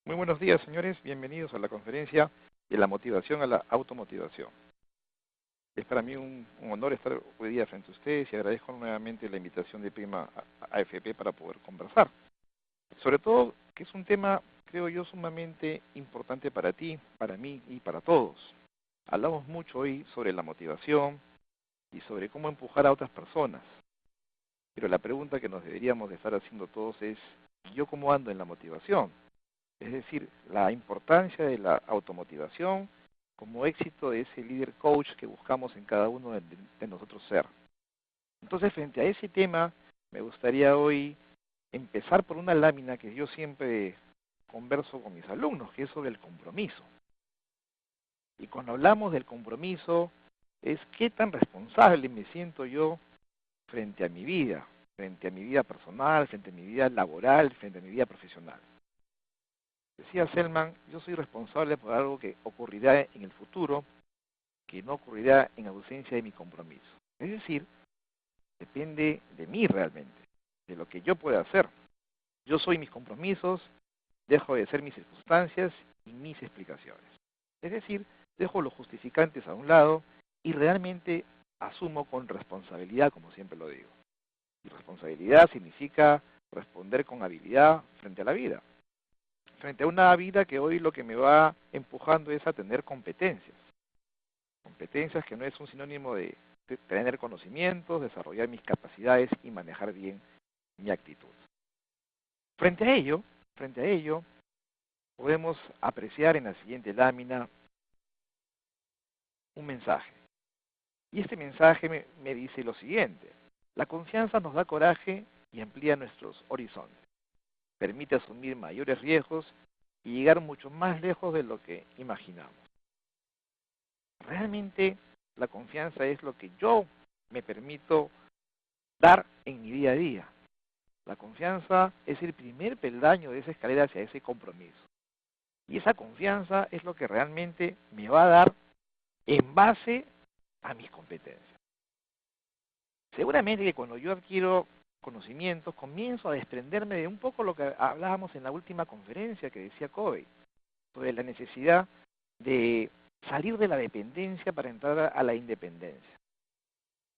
Muy buenos días, señores. Bienvenidos a la conferencia de la motivación a la automotivación. Es para mí un honor estar hoy día frente a ustedes y agradezco nuevamente la invitación de Prima AFP para poder conversar. Sobre todo que es un tema, creo yo, sumamente importante para ti, para mí y para todos. Hablamos mucho hoy sobre la motivación y sobre cómo empujar a otras personas. Pero la pregunta que nos deberíamos de estar haciendo todos es, ¿y yo cómo ando en la motivación? Es decir, la importancia de la automotivación como éxito de ese líder coach que buscamos en cada uno de nosotros ser. Entonces, frente a ese tema, me gustaría hoy empezar por una lámina que yo siempre converso con mis alumnos, que es sobre el compromiso. Y cuando hablamos del compromiso, es qué tan responsable me siento yo frente a mi vida personal, frente a mi vida laboral, frente a mi vida profesional. Decía Selman, yo soy responsable por algo que ocurrirá en el futuro, que no ocurrirá en ausencia de mi compromiso. Es decir, depende de mí realmente, de lo que yo pueda hacer. Yo soy mis compromisos, dejo de ser mis circunstancias y mis explicaciones. Es decir, dejo los justificantes a un lado y realmente asumo con responsabilidad, como siempre lo digo. Y responsabilidad significa responder con habilidad frente a la vida. Frente a una vida que hoy lo que me va empujando es a tener competencias. Competencias que no es un sinónimo de tener conocimientos, desarrollar mis capacidades y manejar bien mi actitud. Frente a ello, podemos apreciar en la siguiente lámina un mensaje. Y este mensaje me dice lo siguiente. La confianza nos da coraje y amplía nuestros horizontes. Permite asumir mayores riesgos y llegar mucho más lejos de lo que imaginamos. Realmente la confianza es lo que yo me permito dar en mi día a día. La confianza es el primer peldaño de esa escalera hacia ese compromiso. Y esa confianza es lo que realmente me va a dar en base a mis competencias. Seguramente que cuando yo adquiero conocimientos, comienzo a desprenderme de un poco lo que hablábamos en la última conferencia que decía Covey, sobre la necesidad de salir de la dependencia para entrar a la independencia.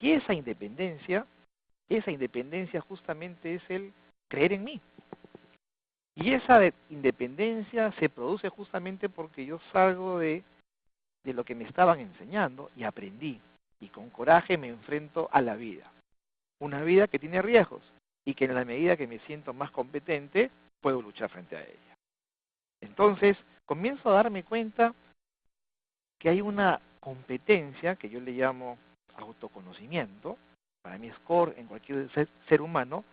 Y esa independencia justamente es el creer en mí. Y esa independencia se produce justamente porque yo salgo de lo que me estaban enseñando y aprendí. Y con coraje me enfrento a la vida. Una vida que tiene riesgos y que en la medida que me siento más competente, puedo luchar frente a ella. Entonces, comienzo a darme cuenta que hay una competencia que yo le llamo autoconocimiento, para mí es core en cualquier ser humano.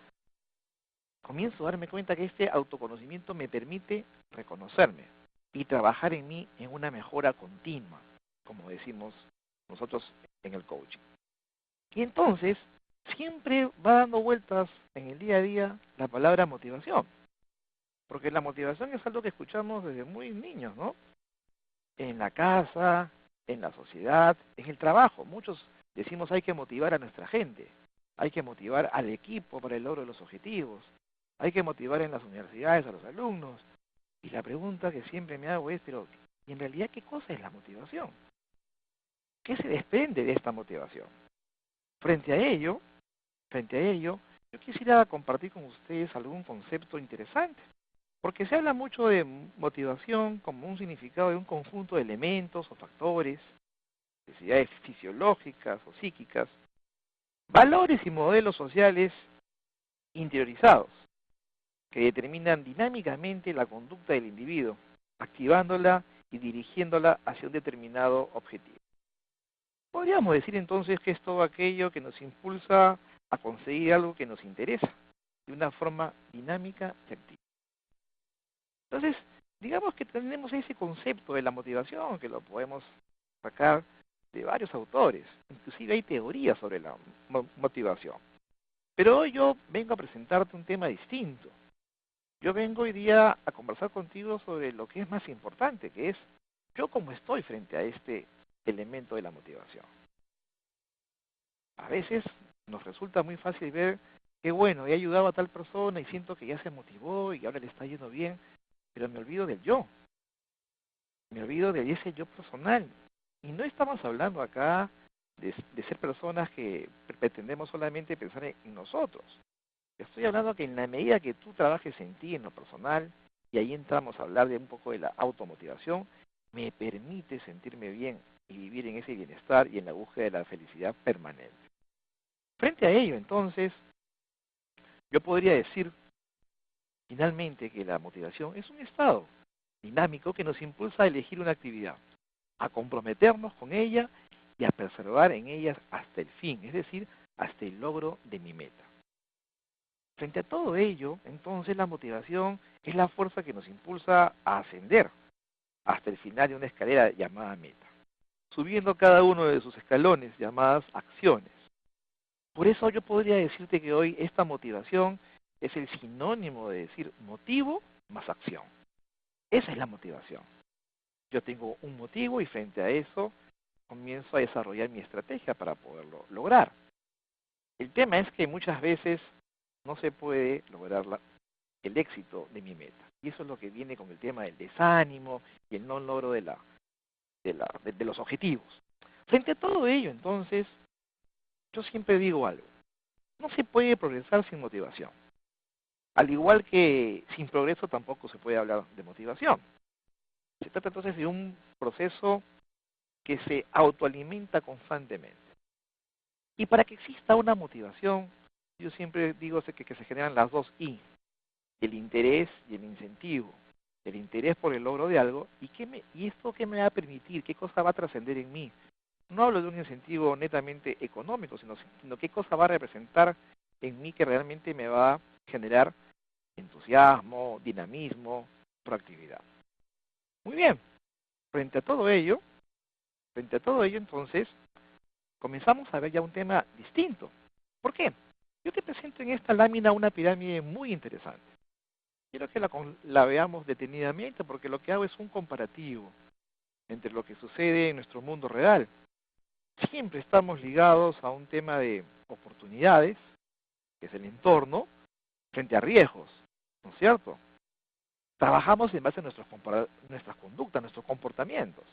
Comienzo a darme cuenta que este autoconocimiento me permite reconocerme y trabajar en mí en una mejora continua, como decimos nosotros en el coaching. Y entonces, siempre va dando vueltas en el día a día la palabra motivación, porque la motivación es algo que escuchamos desde muy niños, ¿no? En la casa, en la sociedad, en el trabajo. Muchos decimos hay que motivar a nuestra gente, hay que motivar al equipo para el logro de los objetivos, hay que motivar en las universidades a los alumnos. Y la pregunta que siempre me hago es, pero ¿y en realidad qué cosa es la motivación? ¿Qué se desprende de esta motivación? Frente a ello, yo quisiera compartir con ustedes algún concepto interesante, porque se habla mucho de motivación como un significado de un conjunto de elementos o factores, necesidades fisiológicas o psíquicas, valores y modelos sociales interiorizados, que determinan dinámicamente la conducta del individuo, activándola y dirigiéndola hacia un determinado objetivo. Podríamos decir entonces que es todo aquello que nos impulsa a conseguir algo que nos interesa, de una forma dinámica y activa. Entonces, digamos que tenemos ese concepto de la motivación, que lo podemos sacar de varios autores. Inclusive hay teorías sobre la motivación. Pero hoy yo vengo a presentarte un tema distinto. Yo vengo hoy día a conversar contigo sobre lo que es más importante, que es yo cómo estoy frente a este elemento de la motivación. A veces nos resulta muy fácil ver que bueno, he ayudado a tal persona y siento que ya se motivó y ahora le está yendo bien, pero me olvido del yo, me olvido de ese yo personal. Y no estamos hablando acá de ser personas que pretendemos solamente pensar en nosotros. Estoy hablando que en la medida que tú trabajes en ti, en lo personal, y ahí entramos a hablar de un poco de la automotivación, me permite sentirme bien y vivir en ese bienestar y en la búsqueda de la felicidad permanente. Frente a ello, entonces, yo podría decir finalmente que la motivación es un estado dinámico que nos impulsa a elegir una actividad, a comprometernos con ella y a perseverar en ella hasta el fin, es decir, hasta el logro de mi meta. Frente a todo ello, entonces la motivación es la fuerza que nos impulsa a ascender hasta el final de una escalera llamada meta, subiendo cada uno de sus escalones llamadas acciones. Por eso yo podría decirte que hoy esta motivación es el sinónimo de decir motivo más acción. Esa es la motivación. Yo tengo un motivo y frente a eso comienzo a desarrollar mi estrategia para poderlo lograr. El tema es que muchas veces no se puede lograr el éxito de mi meta. Y eso es lo que viene con el tema del desánimo y el no logro de los objetivos. Frente a todo ello, entonces, yo siempre digo algo. No se puede progresar sin motivación. Al igual que sin progreso tampoco se puede hablar de motivación. Se trata entonces de un proceso que se autoalimenta constantemente. Y para que exista una motivación, yo siempre digo que se generan las dos I, el interés y el incentivo. El interés por el logro de algo y esto qué me va a permitir, qué cosa va a trascender en mí. No hablo de un incentivo netamente económico, sino qué cosa va a representar en mí que realmente me va a generar entusiasmo, dinamismo, proactividad. Muy bien, frente a todo ello, entonces, comenzamos a ver ya un tema distinto. ¿Por qué? Yo te presento en esta lámina una pirámide muy interesante. Quiero que la veamos detenidamente porque lo que hago es un comparativo entre lo que sucede en nuestro mundo real. Siempre estamos ligados a un tema de oportunidades, que es el entorno, frente a riesgos, ¿no es cierto? Trabajamos en base a nuestras conductas, nuestros comportamientos.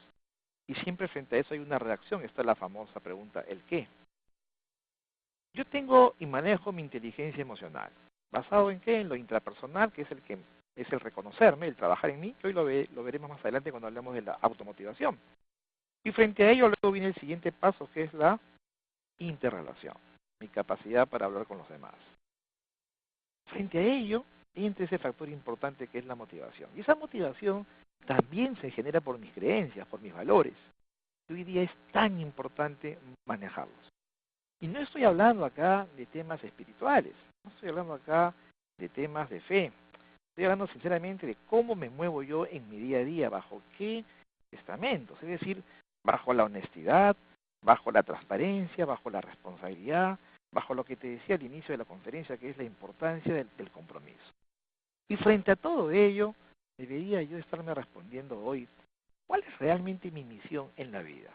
Y siempre frente a eso hay una reacción. Esta es la famosa pregunta, ¿el qué? Yo tengo y manejo mi inteligencia emocional. ¿Basado en qué? En lo intrapersonal, que es el reconocerme, el trabajar en mí, que hoy lo veremos más adelante cuando hablemos de la automotivación. Y frente a ello luego viene el siguiente paso, que es la interrelación, mi capacidad para hablar con los demás. Frente a ello, entra ese factor importante que es la motivación. Y esa motivación también se genera por mis creencias, por mis valores. Y hoy día es tan importante manejarlos. Y no estoy hablando acá de temas espirituales, no estoy hablando acá de temas de fe. Estoy hablando sinceramente de cómo me muevo yo en mi día a día, bajo qué estamentos, es decir, bajo la honestidad, bajo la transparencia, bajo la responsabilidad, bajo lo que te decía al inicio de la conferencia, que es la importancia del compromiso. Y frente a todo ello, debería yo estarme respondiendo hoy, ¿cuál es realmente mi misión en la vida?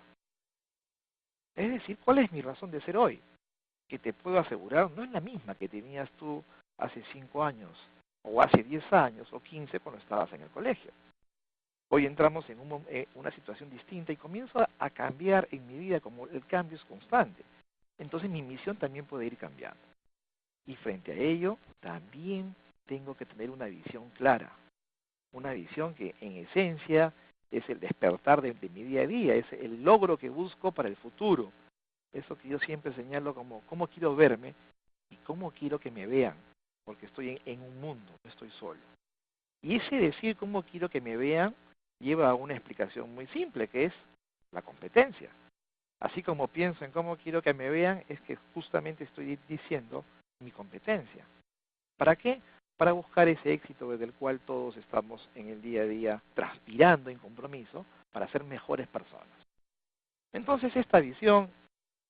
Es decir, ¿cuál es mi razón de ser hoy? Que te puedo asegurar, no es la misma que tenías tú hace 5 años, o hace 10 años, o 15 cuando estabas en el colegio. Hoy entramos en una situación distinta y comienzo a cambiar en mi vida, como el cambio es constante. Entonces mi misión también puede ir cambiando. Y frente a ello, también tengo que tener una visión clara. Una visión que en esencia es el despertar de mi día a día, es el logro que busco para el futuro. Eso que yo siempre señalo como cómo quiero verme y cómo quiero que me vean, porque estoy en un mundo, no estoy solo. Y ese decir cómo quiero que me vean lleva a una explicación muy simple, que es la competencia. Así como pienso en cómo quiero que me vean, es que justamente estoy diciendo mi competencia. ¿Para qué? Para buscar ese éxito desde el cual todos estamos en el día a día transpirando en compromiso para ser mejores personas. Entonces esta visión,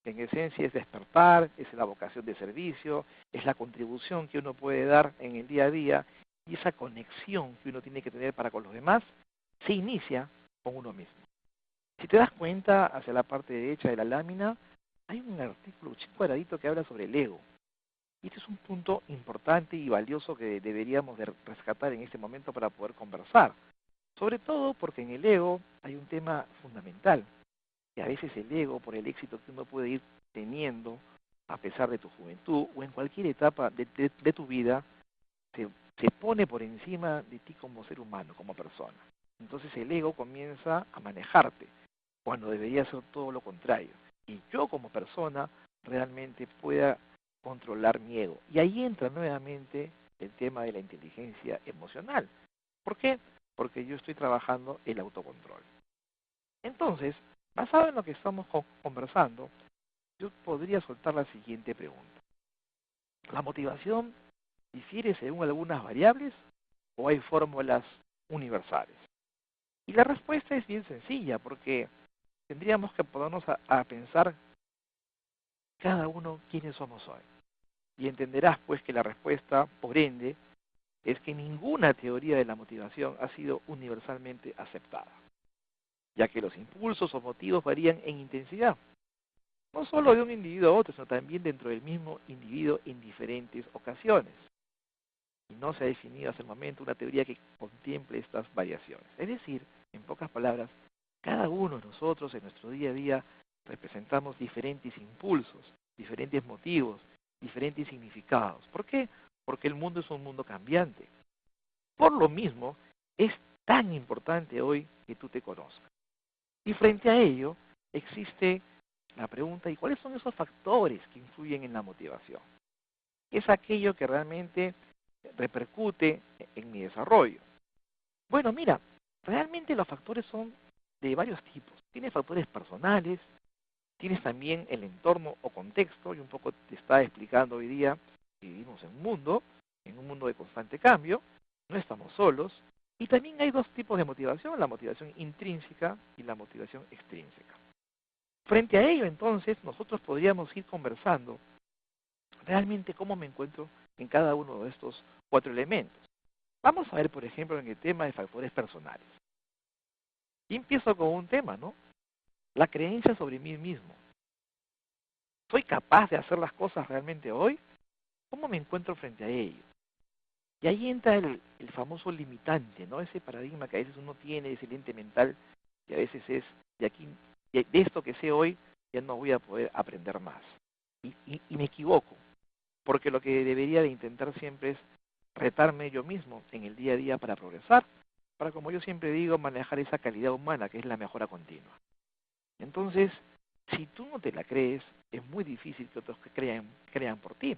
en esencia, es despertar, es la vocación de servicio, es la contribución que uno puede dar en el día a día y esa conexión que uno tiene que tener para con los demás se inicia con uno mismo. Si te das cuenta, hacia la parte derecha de la lámina, hay un artículo, un cuadradito que habla sobre el ego. Y este es un punto importante y valioso que deberíamos de rescatar en este momento para poder conversar. Sobre todo porque en el ego hay un tema fundamental, que a veces el ego, por el éxito que uno puede ir teniendo, a pesar de tu juventud o en cualquier etapa de tu vida, se, se pone por encima de ti como ser humano, como persona. Entonces el ego comienza a manejarte, cuando debería ser todo lo contrario. Y yo como persona realmente pueda controlar mi ego. Y ahí entra nuevamente el tema de la inteligencia emocional. ¿Por qué? Porque yo estoy trabajando el autocontrol. Entonces, basado en lo que estamos conversando, yo podría soltar la siguiente pregunta. ¿La motivación difiere según algunas variables o hay fórmulas universales? Y la respuesta es bien sencilla, porque tendríamos que ponernos a pensar cada uno quiénes somos hoy. Y entenderás pues que la respuesta, por ende, es que ninguna teoría de la motivación ha sido universalmente aceptada, ya que los impulsos o motivos varían en intensidad, no solo de un individuo a otro, sino también dentro del mismo individuo en diferentes ocasiones. Y no se ha definido hasta el momento una teoría que contemple estas variaciones. Es decir, en pocas palabras, cada uno de nosotros en nuestro día a día representamos diferentes impulsos, diferentes motivos, diferentes significados. ¿Por qué? Porque el mundo es un mundo cambiante. Por lo mismo, es tan importante hoy que tú te conozcas. Y frente a ello, existe la pregunta, ¿y cuáles son esos factores que influyen en la motivación? Es aquello que realmente repercute en mi desarrollo. Bueno, mira, realmente los factores son de varios tipos. Tienes factores personales, tienes también el entorno o contexto, y un poco te estaba explicando hoy día que vivimos en un mundo de constante cambio, no estamos solos, y también hay dos tipos de motivación, la motivación intrínseca y la motivación extrínseca. Frente a ello, entonces, nosotros podríamos ir conversando realmente cómo me encuentro en cada uno de estos cuatro elementos. Vamos a ver, por ejemplo, en el tema de factores personales. Y empiezo con un tema, ¿no? La creencia sobre mí mismo. ¿Soy capaz de hacer las cosas realmente hoy? ¿Cómo me encuentro frente a ello? Y ahí entra el famoso limitante, ¿no? Ese paradigma que a veces uno tiene, ese lente mental, que a veces es, de aquí, de esto que sé hoy, ya no voy a poder aprender más. Y me equivoco, porque lo que debería de intentar siempre es retarme yo mismo en el día a día para progresar, para, como yo siempre digo, manejar esa calidad humana que es la mejora continua. Entonces, si tú no te la crees, es muy difícil que otros crean por ti.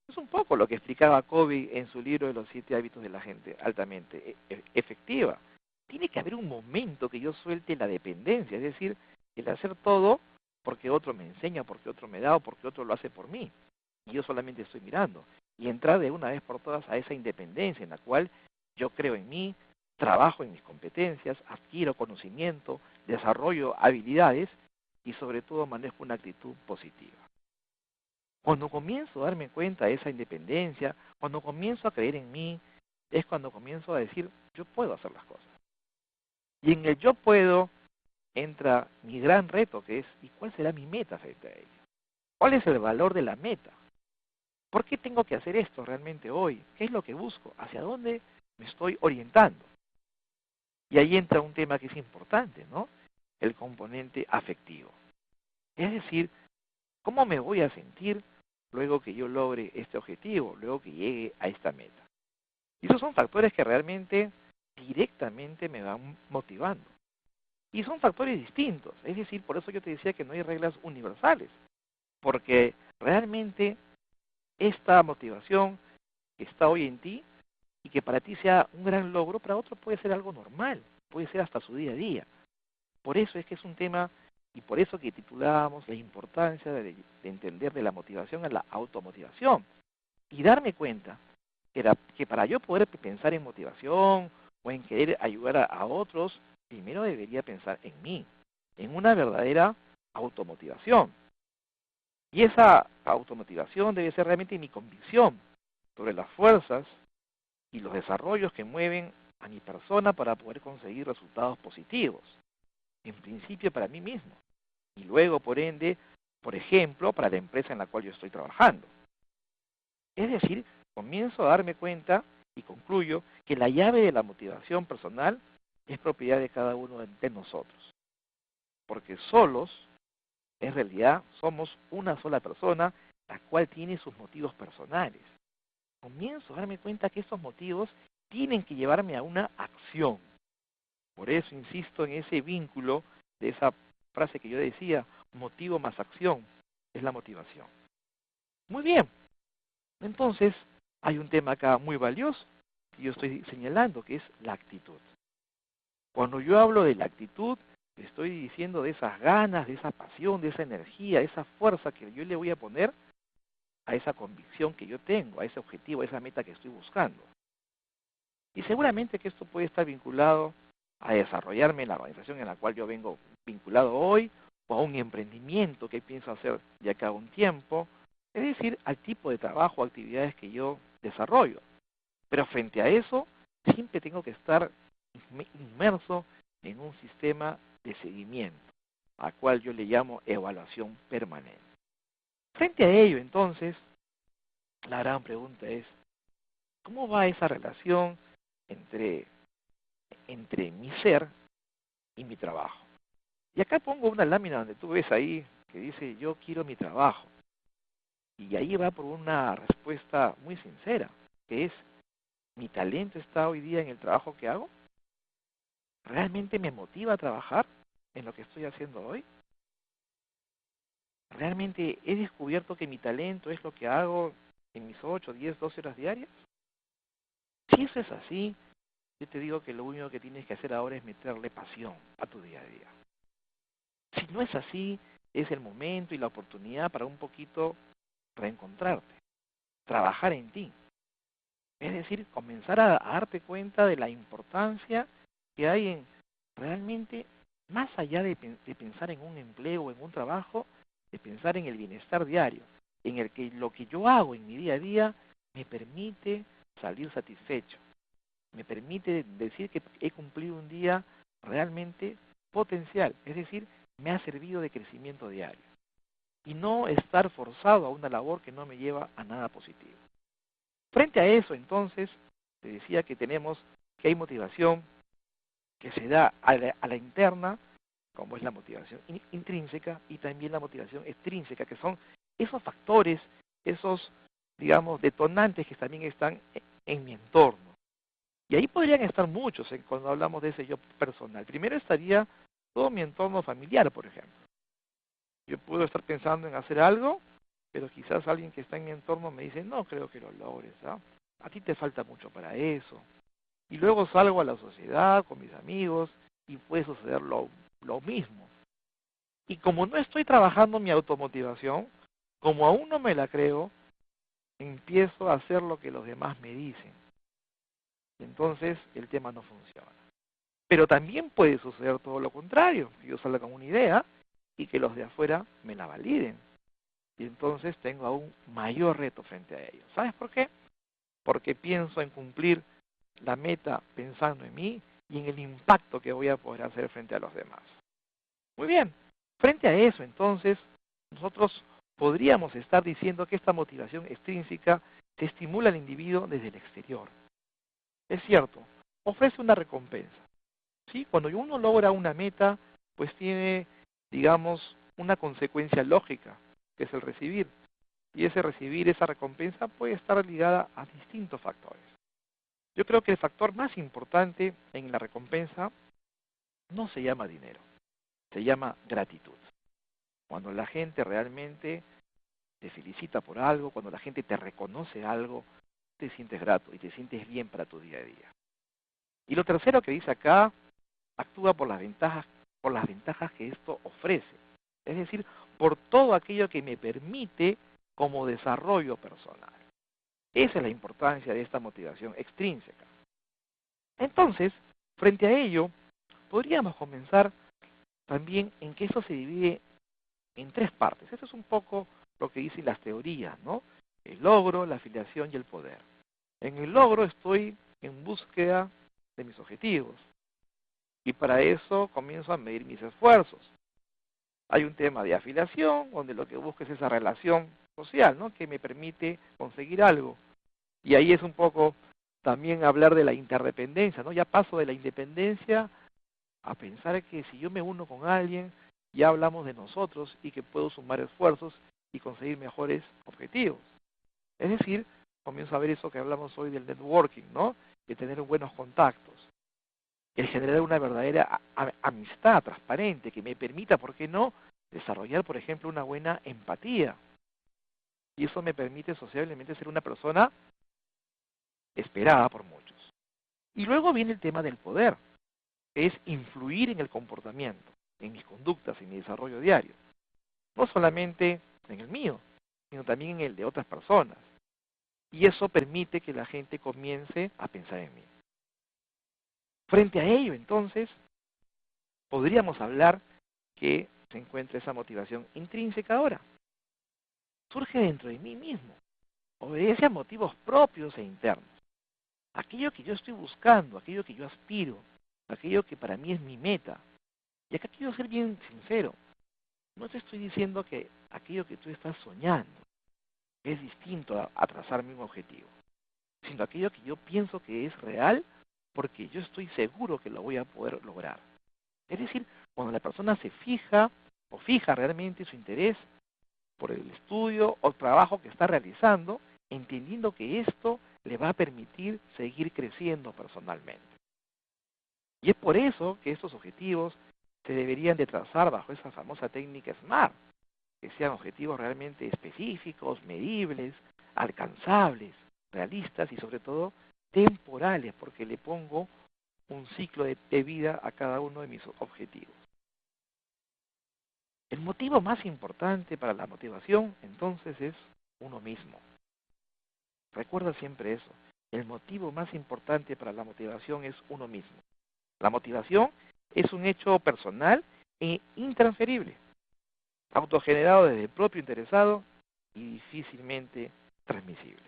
Es un poco lo que explicaba Covey en su libro de los 7 hábitos de la gente altamente efectiva. Tiene que haber un momento que yo suelte la dependencia, es decir, el hacer todo porque otro me enseña, porque otro me da o porque otro lo hace por mí. Y yo solamente estoy mirando. Y entrar de una vez por todas a esa independencia en la cual yo creo en mí, trabajo en mis competencias, adquiero conocimiento, desarrollo habilidades y sobre todo manejo una actitud positiva. Cuando comienzo a darme cuenta de esa independencia, cuando comienzo a creer en mí, es cuando comienzo a decir, yo puedo hacer las cosas. Y en el yo puedo entra mi gran reto, que es, ¿y cuál será mi meta frente a ello? ¿Cuál es el valor de la meta? ¿Por qué tengo que hacer esto realmente hoy? ¿Qué es lo que busco? ¿Hacia dónde me estoy orientando? Y ahí entra un tema que es importante, ¿no? El componente afectivo. Es decir, ¿cómo me voy a sentir luego que yo logre este objetivo, luego que llegue a esta meta? Y esos son factores que realmente directamente me van motivando. Y son factores distintos, es decir, por eso yo te decía que no hay reglas universales, porque realmente esta motivación que está hoy en ti y que para ti sea un gran logro, para otro puede ser algo normal, puede ser hasta su día a día. Por eso es que es un tema, y por eso que titulábamos la importancia de entender de la motivación a la automotivación. Y darme cuenta que para yo poder pensar en motivación o en querer ayudar a otros, primero debería pensar en mí, en una verdadera automotivación. Y esa automotivación debe ser realmente mi convicción sobre las fuerzas y los desarrollos que mueven a mi persona para poder conseguir resultados positivos. En principio para mí mismo. Y luego, por ende, por ejemplo, para la empresa en la cual yo estoy trabajando. Es decir, comienzo a darme cuenta y concluyo que la llave de la motivación personal es propiedad de cada uno de nosotros. Porque solos, en realidad, somos una sola persona, la cual tiene sus motivos personales. Comienzo a darme cuenta que esos motivos tienen que llevarme a una acción. Por eso insisto en ese vínculo de esa frase que yo decía, motivo más acción, es la motivación. Muy bien, entonces hay un tema acá muy valioso que yo estoy señalando, que es la actitud. Cuando yo hablo de la actitud, estoy diciendo de esas ganas, de esa pasión, de esa energía, de esa fuerza que yo le voy a poner a esa convicción que yo tengo, a ese objetivo, a esa meta que estoy buscando. Y seguramente que esto puede estar vinculado a desarrollarme en la organización en la cual yo vengo vinculado hoy, o a un emprendimiento que pienso hacer de acá a un tiempo, es decir, al tipo de trabajo o actividades que yo desarrollo. Pero frente a eso, siempre tengo que estar inmerso en un sistema de seguimiento, al cual yo le llamo evaluación permanente. Frente a ello, entonces, la gran pregunta es, ¿cómo va esa relación entre, entre mi ser y mi trabajo? Y acá pongo una lámina donde tú ves ahí que dice, yo quiero mi trabajo. Y ahí va por una respuesta muy sincera, que es, ¿mi talento está hoy día en el trabajo que hago? ¿Realmente me motiva a trabajar en lo que estoy haciendo hoy? ¿Realmente he descubierto que mi talento es lo que hago en mis 8, 10, 12 horas diarias? Si eso es así, yo te digo que lo único que tienes que hacer ahora es meterle pasión a tu día a día. Si no es así, es el momento y la oportunidad para un poquito reencontrarte, trabajar en ti. Es decir, comenzar a darte cuenta de la importancia que hay en realmente, más allá de pensar en un empleo o en un trabajo, de pensar en el bienestar diario, en el que lo que yo hago en mi día a día me permite salir satisfecho, me permite decir que he cumplido un día realmente potencial, es decir, me ha servido de crecimiento diario, y no estar forzado a una labor que no me lleva a nada positivo. Frente a eso, entonces, te decía que hay motivación que se da a la interna, como es la motivación intrínseca, y también la motivación extrínseca, que son esos factores, esos, digamos, detonantes que también están en mi entorno. Y ahí podrían estar muchos cuando hablamos de ese yo personal. Primero estaría todo mi entorno familiar, por ejemplo. Yo puedo estar pensando en hacer algo, pero quizás alguien que está en mi entorno me dice, no creo que lo logres, ¿ah? A ti te falta mucho para eso. Y luego salgo a la sociedad con mis amigos y puede suceder lo mismo. Y como no estoy trabajando mi automotivación, como aún no me la creo, empiezo a hacer lo que los demás me dicen. Entonces el tema no funciona. Pero también puede suceder todo lo contrario, que yo salga con una idea y que los de afuera me la validen. Y entonces tengo aún mayor reto frente a ellos. ¿Sabes por qué? Porque pienso en cumplir la meta pensando en mí y en el impacto que voy a poder hacer frente a los demás. Muy bien, frente a eso entonces, nosotros podríamos estar diciendo que esta motivación extrínseca se estimula al individuo desde el exterior. Es cierto, ofrece una recompensa. ¿Sí? Cuando uno logra una meta, pues tiene, digamos, una consecuencia lógica, que es el recibir. Y ese recibir, esa recompensa, puede estar ligada a distintos factores. Yo creo que el factor más importante en la recompensa no se llama dinero, se llama gratitud. Cuando la gente realmente te felicita por algo, cuando la gente te reconoce algo, te sientes grato y te sientes bien para tu día a día. Y lo tercero que dice acá, actúa por las ventajas que esto ofrece. Es decir, por todo aquello que me permite como desarrollo personal. Esa es la importancia de esta motivación extrínseca. Entonces, frente a ello, podríamos comenzar también en que eso se divide en tres partes. Eso es un poco lo que dicen las teorías, ¿no? El logro, la afiliación y el poder. En el logro estoy en búsqueda de mis objetivos. Y para eso comienzo a medir mis esfuerzos. Hay un tema de afiliación, donde lo que busco es esa relación social, ¿no? Que me permite conseguir algo. Y ahí es un poco también hablar de la interdependencia, ¿no? Ya paso de la independencia a pensar que si yo me uno con alguien, ya hablamos de nosotros y que puedo sumar esfuerzos y conseguir mejores objetivos. Es decir, comienzo a ver eso que hablamos hoy del networking, ¿no? De tener buenos contactos, el generar una verdadera amistad transparente que me permita, ¿por qué no?, desarrollar, por ejemplo, una buena empatía. Y eso me permite sociablemente ser una persona esperada por muchos. Y luego viene el tema del poder, que es influir en el comportamiento, en mis conductas, en mi desarrollo diario. No solamente en el mío, sino también en el de otras personas. Y eso permite que la gente comience a pensar en mí. Frente a ello, entonces, podríamos hablar que se encuentra esa motivación intrínseca ahora. Surge dentro de mí mismo, obedece a motivos propios e internos. Aquello que yo estoy buscando, aquello que yo aspiro, aquello que para mí es mi meta. Y acá quiero ser bien sincero. No te estoy diciendo que aquello que tú estás soñando es distinto a trazarme un objetivo, sino aquello que yo pienso que es real porque yo estoy seguro que lo voy a poder lograr. Es decir, cuando la persona se fija o fija realmente su interés por el estudio o trabajo que está realizando, entendiendo que esto le va a permitir seguir creciendo personalmente. Y es por eso que estos objetivos se deberían de trazar bajo esa famosa técnica SMART, que sean objetivos realmente específicos, medibles, alcanzables, realistas y sobre todo temporales, porque le pongo un ciclo de vida a cada uno de mis objetivos. El motivo más importante para la motivación, entonces, es uno mismo. Recuerda siempre eso. El motivo más importante para la motivación es uno mismo. La motivación es un hecho personal e intransferible, autogenerado desde el propio interesado y difícilmente transmisible.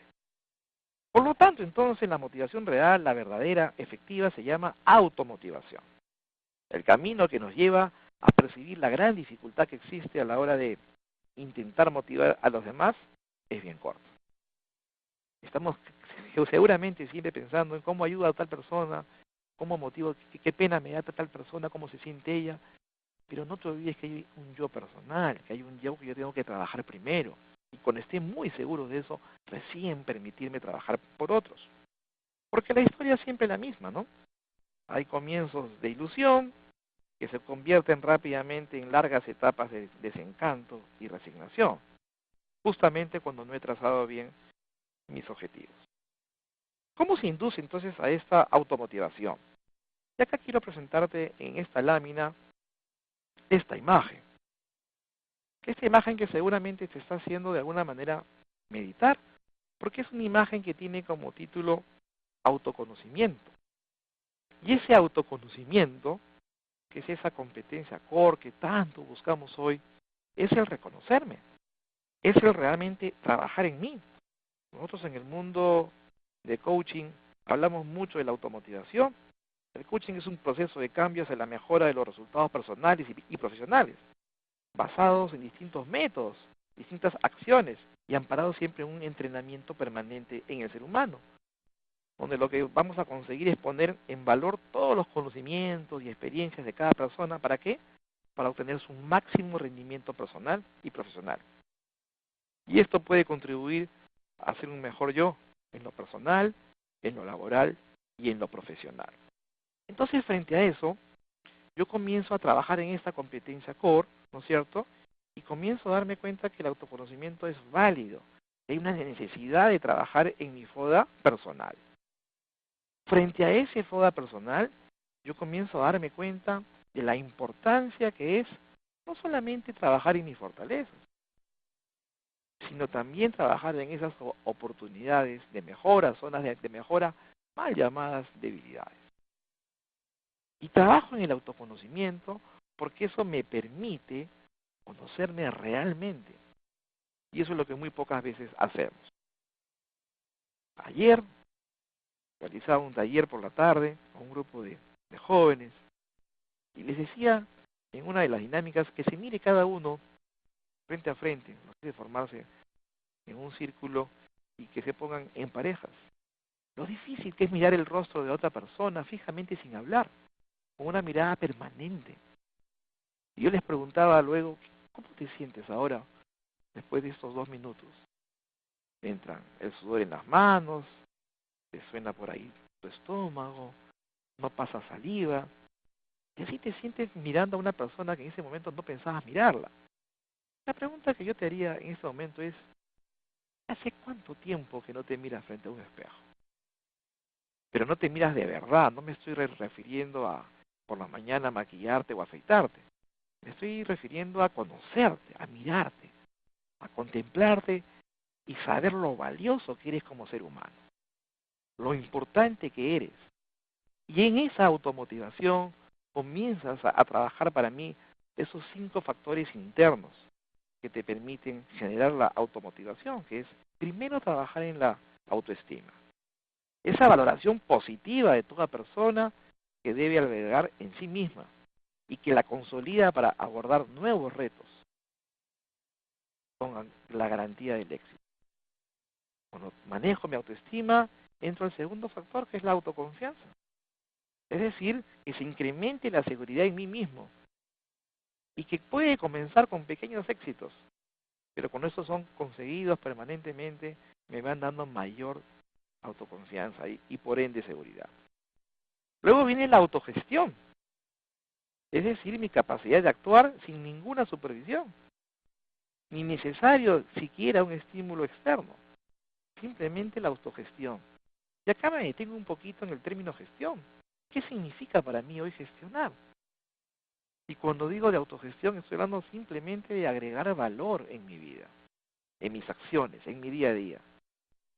Por lo tanto, entonces, la motivación real, la verdadera, efectiva, se llama automotivación. El camino que nos lleva a percibir la gran dificultad que existe a la hora de intentar motivar a los demás es bien corto. Estamos seguramente siempre pensando en cómo ayuda a tal persona, cómo motivo, qué pena me da a tal persona, cómo se siente ella, pero no te olvides que hay un yo personal, que hay un yo que yo tengo que trabajar primero. Y cuando esté muy seguro de eso, recién permitirme trabajar por otros. Porque la historia es siempre la misma, ¿no? Hay comienzos de ilusión que se convierten rápidamente en largas etapas de desencanto y resignación, justamente cuando no he trazado bien mis objetivos. ¿Cómo se induce entonces a esta automotivación? Y acá quiero presentarte en esta lámina esta imagen. Esta imagen que seguramente te está haciendo de alguna manera meditar, porque es una imagen que tiene como título autoconocimiento. Y ese autoconocimiento, que es esa competencia core que tanto buscamos hoy, es el reconocerme, es el realmente trabajar en mí. Nosotros en el mundo de coaching hablamos mucho de la automotivación. El coaching es un proceso de cambios en la mejora de los resultados personales y profesionales, basados en distintos métodos, distintas acciones y amparados siempre en un entrenamiento permanente en el ser humano, donde lo que vamos a conseguir es poner en valor todos los conocimientos y experiencias de cada persona. ¿Para qué? Para obtener su máximo rendimiento personal y profesional. Y esto puede contribuir a ser un mejor yo en lo personal, en lo laboral y en lo profesional. Entonces, frente a eso, yo comienzo a trabajar en esta competencia core, ¿no es cierto? Y comienzo a darme cuenta que el autoconocimiento es válido. Hay una necesidad de trabajar en mi FODA personal. Frente a ese FODA personal, yo comienzo a darme cuenta de la importancia que es no solamente trabajar en mis fortalezas, sino también trabajar en esas oportunidades de mejora, zonas de mejora mal llamadas debilidades. Y trabajo en el autoconocimiento porque eso me permite conocerme realmente. Y eso es lo que muy pocas veces hacemos. Ayer realizaba un taller por la tarde a un grupo de jóvenes y les decía en una de las dinámicas que se mire cada uno frente a frente, no sé, formarse en un círculo y que se pongan en parejas. Lo difícil que es mirar el rostro de otra persona fijamente sin hablar, con una mirada permanente. Y yo les preguntaba luego, ¿cómo te sientes ahora después de estos 2 minutos? Entran el sudor en las manos, te suena por ahí tu estómago, no pasa saliva, y así te sientes mirando a una persona que en ese momento no pensabas mirarla. La pregunta que yo te haría en este momento es, ¿hace cuánto tiempo que no te miras frente a un espejo? Pero no te miras de verdad, no me estoy refiriendo a por la mañana maquillarte o afeitarte. Me estoy refiriendo a conocerte, a mirarte, a contemplarte y saber lo valioso que eres como ser humano, lo importante que eres. Y en esa automotivación comienzas a trabajar para mí esos 5 factores internos que te permiten generar la automotivación, que es primero trabajar en la autoestima. Esa valoración positiva de toda persona que debe albergar en sí misma y que la consolida para abordar nuevos retos con la garantía del éxito. Cuando manejo mi autoestima, entro al segundo factor, que es la autoconfianza. Es decir, que se incremente la seguridad en mí mismo y que puede comenzar con pequeños éxitos, pero cuando estos son conseguidos permanentemente, me van dando mayor autoconfianza y por ende seguridad. Luego viene la autogestión, es decir, mi capacidad de actuar sin ninguna supervisión, ni necesario siquiera un estímulo externo, simplemente la autogestión. Y acá me detengo un poquito en el término gestión. ¿Qué significa para mí hoy gestionar? Y cuando digo de autogestión, estoy hablando simplemente de agregar valor en mi vida, en mis acciones, en mi día a día.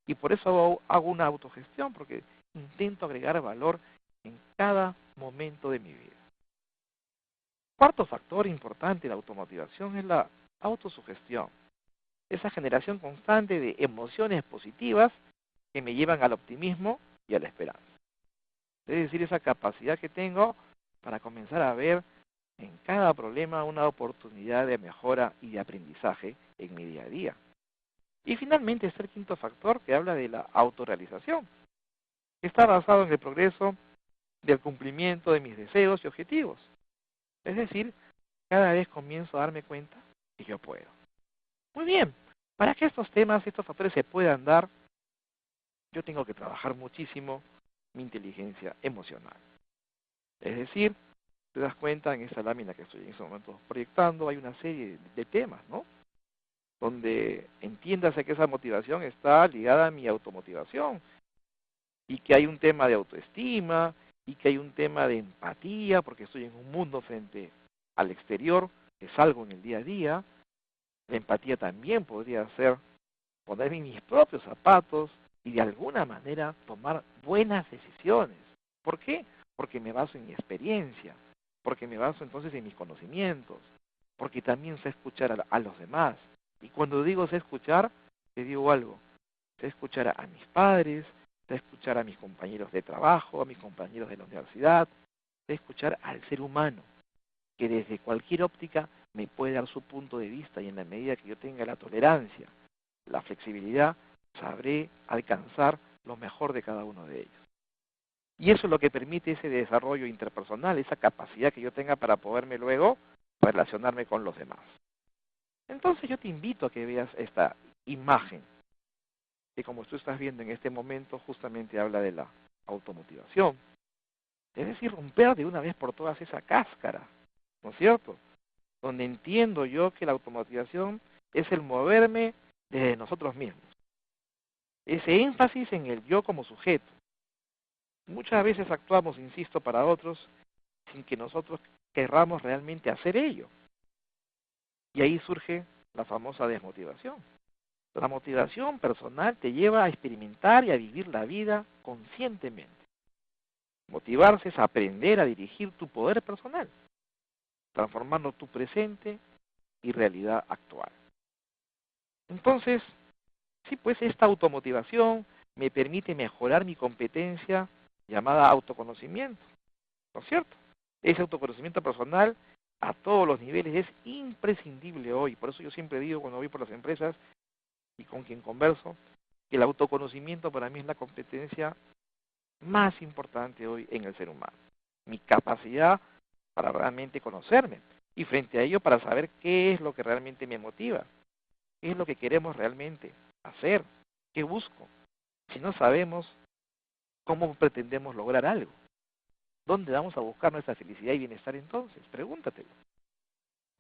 Y por eso hago una autogestión, porque intento agregar valor en cada momento de mi vida. Cuarto factor importante de la automotivación es la autosugestión. Esa generación constante de emociones positivas que me llevan al optimismo y a la esperanza. Es decir, esa capacidad que tengo para comenzar a ver en cada problema una oportunidad de mejora y de aprendizaje en mi día a día. Y finalmente está el quinto factor que habla de la autorrealización, que está basado en el progreso del cumplimiento de mis deseos y objetivos. Es decir, cada vez comienzo a darme cuenta que yo puedo. Muy bien, para que estos temas, estos factores se puedan dar, yo tengo que trabajar muchísimo mi inteligencia emocional. Es decir, te das cuenta en esta lámina que estoy en este momento proyectando, hay una serie de temas, ¿no? Donde entiéndase que esa motivación está ligada a mi automotivación y que hay un tema de autoestima y que hay un tema de empatía porque estoy en un mundo frente al exterior, que salgo en el día a día. La empatía también podría ser ponerme en mis propios zapatos y de alguna manera tomar buenas decisiones. ¿Por qué? Porque me baso en mi experiencia, porque me baso entonces en mis conocimientos, porque también sé escuchar a los demás. Y cuando digo sé escuchar, te digo algo, sé escuchar a mis padres, sé escuchar a mis compañeros de trabajo, a mis compañeros de la universidad, sé escuchar al ser humano, que desde cualquier óptica me puede dar su punto de vista y en la medida que yo tenga la tolerancia, la flexibilidad, sabré alcanzar lo mejor de cada uno de ellos. Y eso es lo que permite ese desarrollo interpersonal, esa capacidad que yo tenga para poderme luego relacionarme con los demás. Entonces yo te invito a que veas esta imagen, que como tú estás viendo en este momento justamente habla de la automotivación. Es decir, romper de una vez por todas esa cáscara, ¿no es cierto? Donde entiendo yo que la automotivación es el moverme desde nosotros mismos. Ese énfasis en el yo como sujeto. Muchas veces actuamos, insisto, para otros sin que nosotros querramos realmente hacer ello. Y ahí surge la famosa desmotivación. La motivación personal te lleva a experimentar y a vivir la vida conscientemente. Motivarse es aprender a dirigir tu poder personal, transformando tu presente y realidad actual. Entonces, sí, pues esta automotivación me permite mejorar mi competencia llamada autoconocimiento, ¿no es cierto? Ese autoconocimiento personal a todos los niveles es imprescindible hoy. Por eso yo siempre digo cuando voy por las empresas, y con quien converso, que el autoconocimiento para mí es la competencia más importante hoy en el ser humano. Mi capacidad para realmente conocerme y frente a ello para saber qué es lo que realmente me motiva, qué es lo que queremos realmente hacer, qué busco. Si no sabemos cómo pretendemos lograr algo, ¿dónde vamos a buscar nuestra felicidad y bienestar entonces? Pregúntatelo.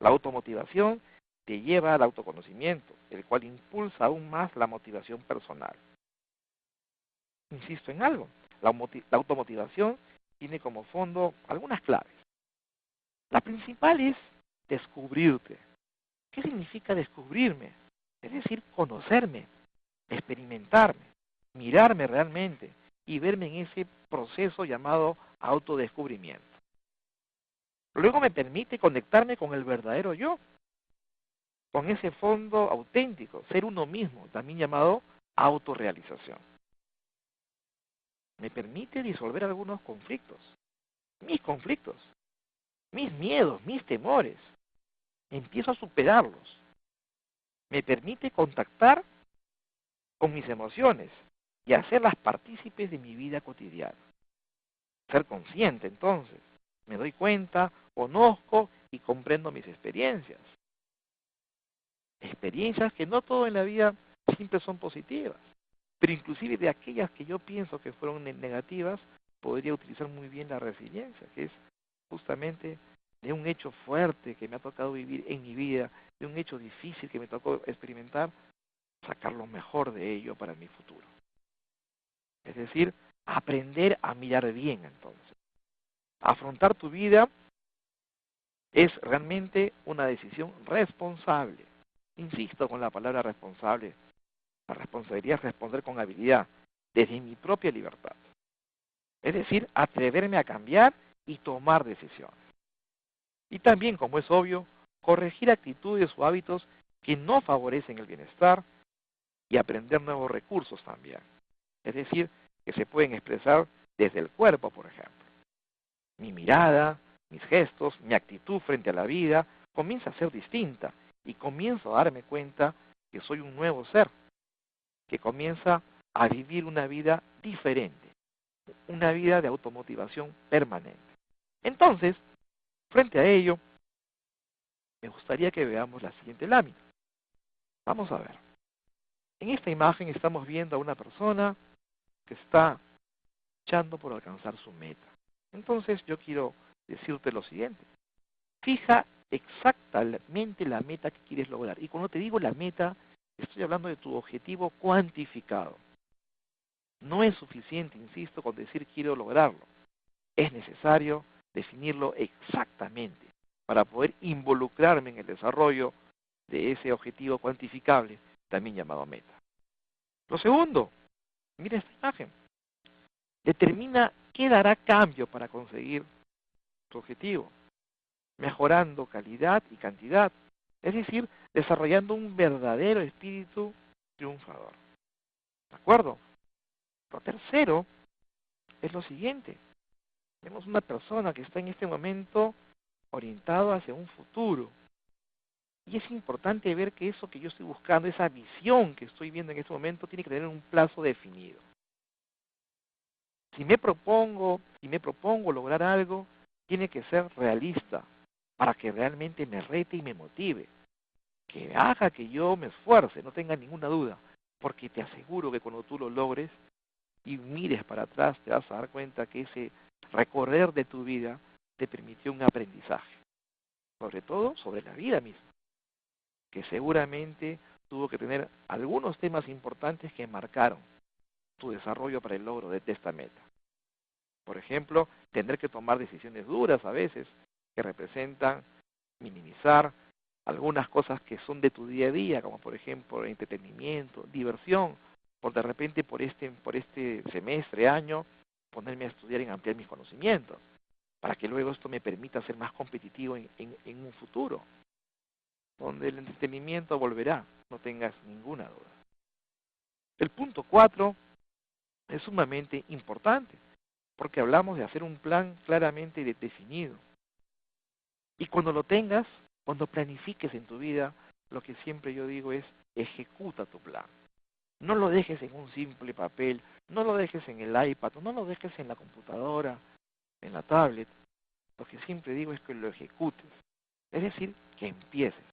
La automotivación te lleva al autoconocimiento, el cual impulsa aún más la motivación personal. Insisto en algo, la automotivación tiene como fondo algunas claves. La principal es descubrirte. ¿Qué significa descubrirme? Es decir, conocerme, experimentarme, mirarme realmente y verme en ese proceso llamado autodescubrimiento. Luego me permite conectarme con el verdadero yo, con ese fondo auténtico, ser uno mismo, también llamado autorrealización. Me permite disolver algunos conflictos, mis miedos, mis temores. Empiezo a superarlos. Me permite contactar con mis emociones y hacerlas partícipes de mi vida cotidiana. Ser consciente, entonces. Me doy cuenta, conozco y comprendo mis experiencias. Experiencias que no todo en la vida siempre son positivas, pero inclusive de aquellas que yo pienso que fueron negativas, podría utilizar muy bien la resiliencia, que es justamente de un hecho fuerte que me ha tocado vivir en mi vida, de un hecho difícil que me tocó experimentar, sacar lo mejor de ello para mi futuro. Es decir, aprender a mirar bien entonces. Afrontar tu vida es realmente una decisión responsable. Insisto con la palabra responsable. La responsabilidad es responder con habilidad, desde mi propia libertad. Es decir, atreverme a cambiar y tomar decisiones. Y también, como es obvio, corregir actitudes o hábitos que no favorecen el bienestar y aprender nuevos recursos también. Es decir, que se pueden expresar desde el cuerpo, por ejemplo. Mi mirada, mis gestos, mi actitud frente a la vida comienza a ser distinta y comienzo a darme cuenta que soy un nuevo ser, que comienza a vivir una vida diferente, una vida de automotivación permanente. Entonces, frente a ello, me gustaría que veamos la siguiente lámina. Vamos a ver. En esta imagen estamos viendo a una persona que está luchando por alcanzar su meta. Entonces yo quiero decirte lo siguiente. Fija exactamente la meta que quieres lograr. Y cuando te digo la meta, estoy hablando de tu objetivo cuantificado. No es suficiente, insisto, con decir quiero lograrlo. Es necesario definirlo exactamente para poder involucrarme en el desarrollo de ese objetivo cuantificable, también llamado meta. Lo segundo, mira esta imagen. Determina qué dará cambio para conseguir tu objetivo, mejorando calidad y cantidad, es decir, desarrollando un verdadero espíritu triunfador. ¿De acuerdo? Lo tercero es lo siguiente. Tenemos una persona que está en este momento orientado hacia un futuro. Y es importante ver que eso que yo estoy buscando, esa visión que estoy viendo en este momento, tiene que tener un plazo definido. Si me propongo lograr algo, tiene que ser realista para que realmente me rete y me motive. Que haga que yo me esfuerce, no tenga ninguna duda. Porque te aseguro que cuando tú lo logres y mires para atrás, te vas a dar cuenta que ese recorrer de tu vida te permitió un aprendizaje. Sobre todo sobre la vida misma, que seguramente tuvo que tener algunos temas importantes que marcaron tu desarrollo para el logro de esta meta. Por ejemplo, tener que tomar decisiones duras a veces, que representan minimizar algunas cosas que son de tu día a día, como por ejemplo entretenimiento, diversión, por de repente por este semestre, año, ponerme a estudiar y ampliar mis conocimientos, para que luego esto me permita ser más competitivo en un futuro, donde el entretenimiento volverá, no tengas ninguna duda. El punto 4 es sumamente importante, porque hablamos de hacer un plan claramente definido. Y cuando lo tengas, cuando planifiques en tu vida, lo que siempre yo digo es ejecuta tu plan. No lo dejes en un simple papel, no lo dejes en el iPad, no lo dejes en la computadora, en la tablet. Lo que siempre digo es que lo ejecutes. Es decir, que empieces.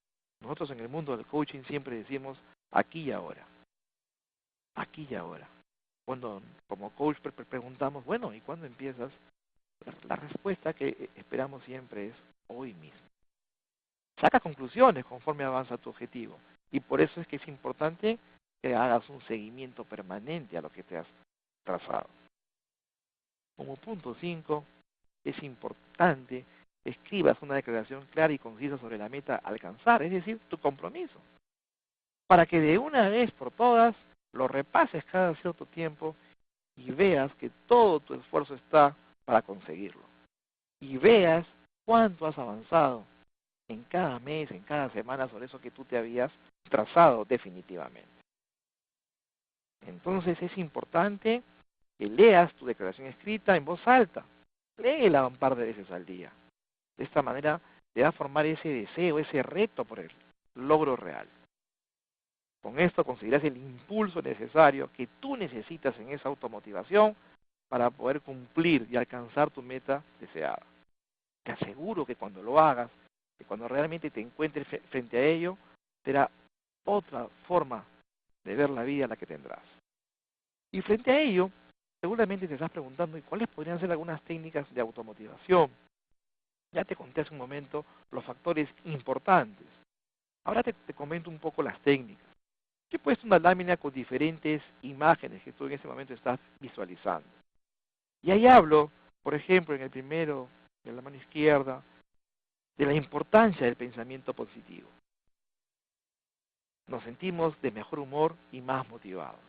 Nosotros en el mundo del coaching siempre decimos aquí y ahora. Aquí y ahora. Cuando como coach preguntamos, bueno, ¿y cuándo empiezas? La respuesta que esperamos siempre es hoy mismo. Saca conclusiones conforme avanza tu objetivo. Y por eso es que es importante que hagas un seguimiento permanente a lo que te has trazado. Como punto 5, es importante que escribas una declaración clara y concisa sobre la meta a alcanzar, es decir, tu compromiso, para que de una vez por todas lo repases cada cierto tiempo y veas que todo tu esfuerzo está para conseguirlo. Y veas cuánto has avanzado en cada mes, en cada semana sobre eso que tú te habías trazado definitivamente. Entonces es importante que leas tu declaración escrita en voz alta. Léela un par de veces al día. De esta manera te va a formar ese deseo, ese reto por el logro real. Con esto conseguirás el impulso necesario que tú necesitas en esa automotivación para poder cumplir y alcanzar tu meta deseada. Te aseguro que cuando lo hagas, que cuando realmente te encuentres frente a ello, será otra forma de ver la vida la que tendrás. Y frente a ello, seguramente te estás preguntando, ¿y cuáles podrían ser algunas técnicas de automotivación? Ya te conté hace un momento los factores importantes. Ahora te comento un poco las técnicas. Yo he puesto una lámina con diferentes imágenes que tú en ese momento estás visualizando. Y ahí hablo, por ejemplo, en el primero, de la mano izquierda, de la importancia del pensamiento positivo. Nos sentimos de mejor humor y más motivados.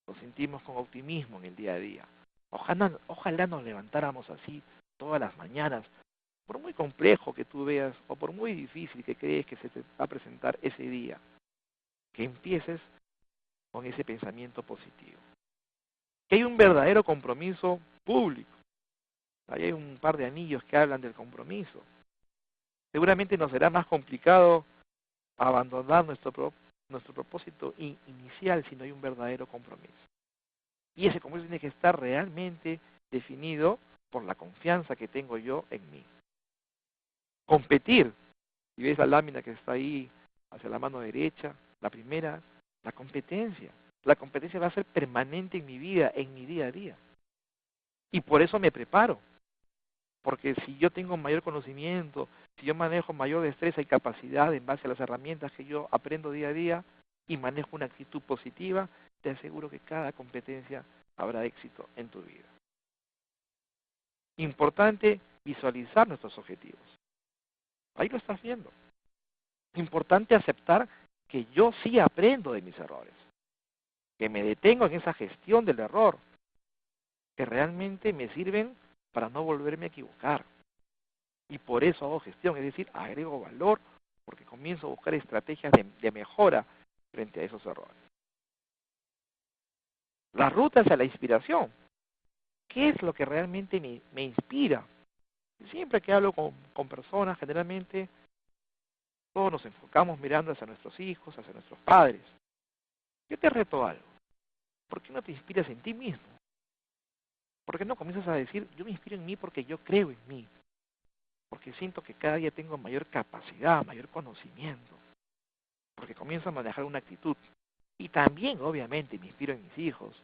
Nos sentimos con optimismo en el día a día. Ojalá nos levantáramos así todas las mañanas, por muy complejo que tú veas o por muy difícil que crees que se te va a presentar ese día, que empieces con ese pensamiento positivo. Que hay un verdadero compromiso público. Ahí hay un par de anillos que hablan del compromiso. Seguramente nos será más complicado abandonar nuestro propósito inicial si no hay un verdadero compromiso. Y ese compromiso tiene que estar realmente definido por la confianza que tengo yo en mí. Competir. Si ves la lámina que está ahí hacia la mano derecha, la primera, la competencia. La competencia va a ser permanente en mi vida, en mi día a día. Y por eso me preparo. Porque si yo tengo mayor conocimiento, si yo manejo mayor destreza y capacidad en base a las herramientas que yo aprendo día a día y manejo una actitud positiva, te aseguro que cada competencia habrá éxito en tu vida. Importante visualizar nuestros objetivos. Ahí lo estás viendo. Importante aceptar que yo sí aprendo de mis errores, que me detengo en esa gestión del error, que realmente me sirven para no volverme a equivocar. Y por eso hago gestión, es decir, agrego valor, porque comienzo a buscar estrategias de mejora frente a esos errores. La ruta hacia la inspiración. ¿Qué es lo que realmente me inspira? Siempre que hablo con personas, generalmente todos nos enfocamos mirando hacia nuestros hijos, hacia nuestros padres. Yo te reto algo. ¿Por qué no te inspiras en ti mismo? ¿Por qué no comienzas a decir, yo me inspiro en mí porque yo creo en mí? Porque siento que cada día tengo mayor capacidad, mayor conocimiento. Porque comienzo a manejar una actitud. Y también, obviamente, me inspiro en mis hijos,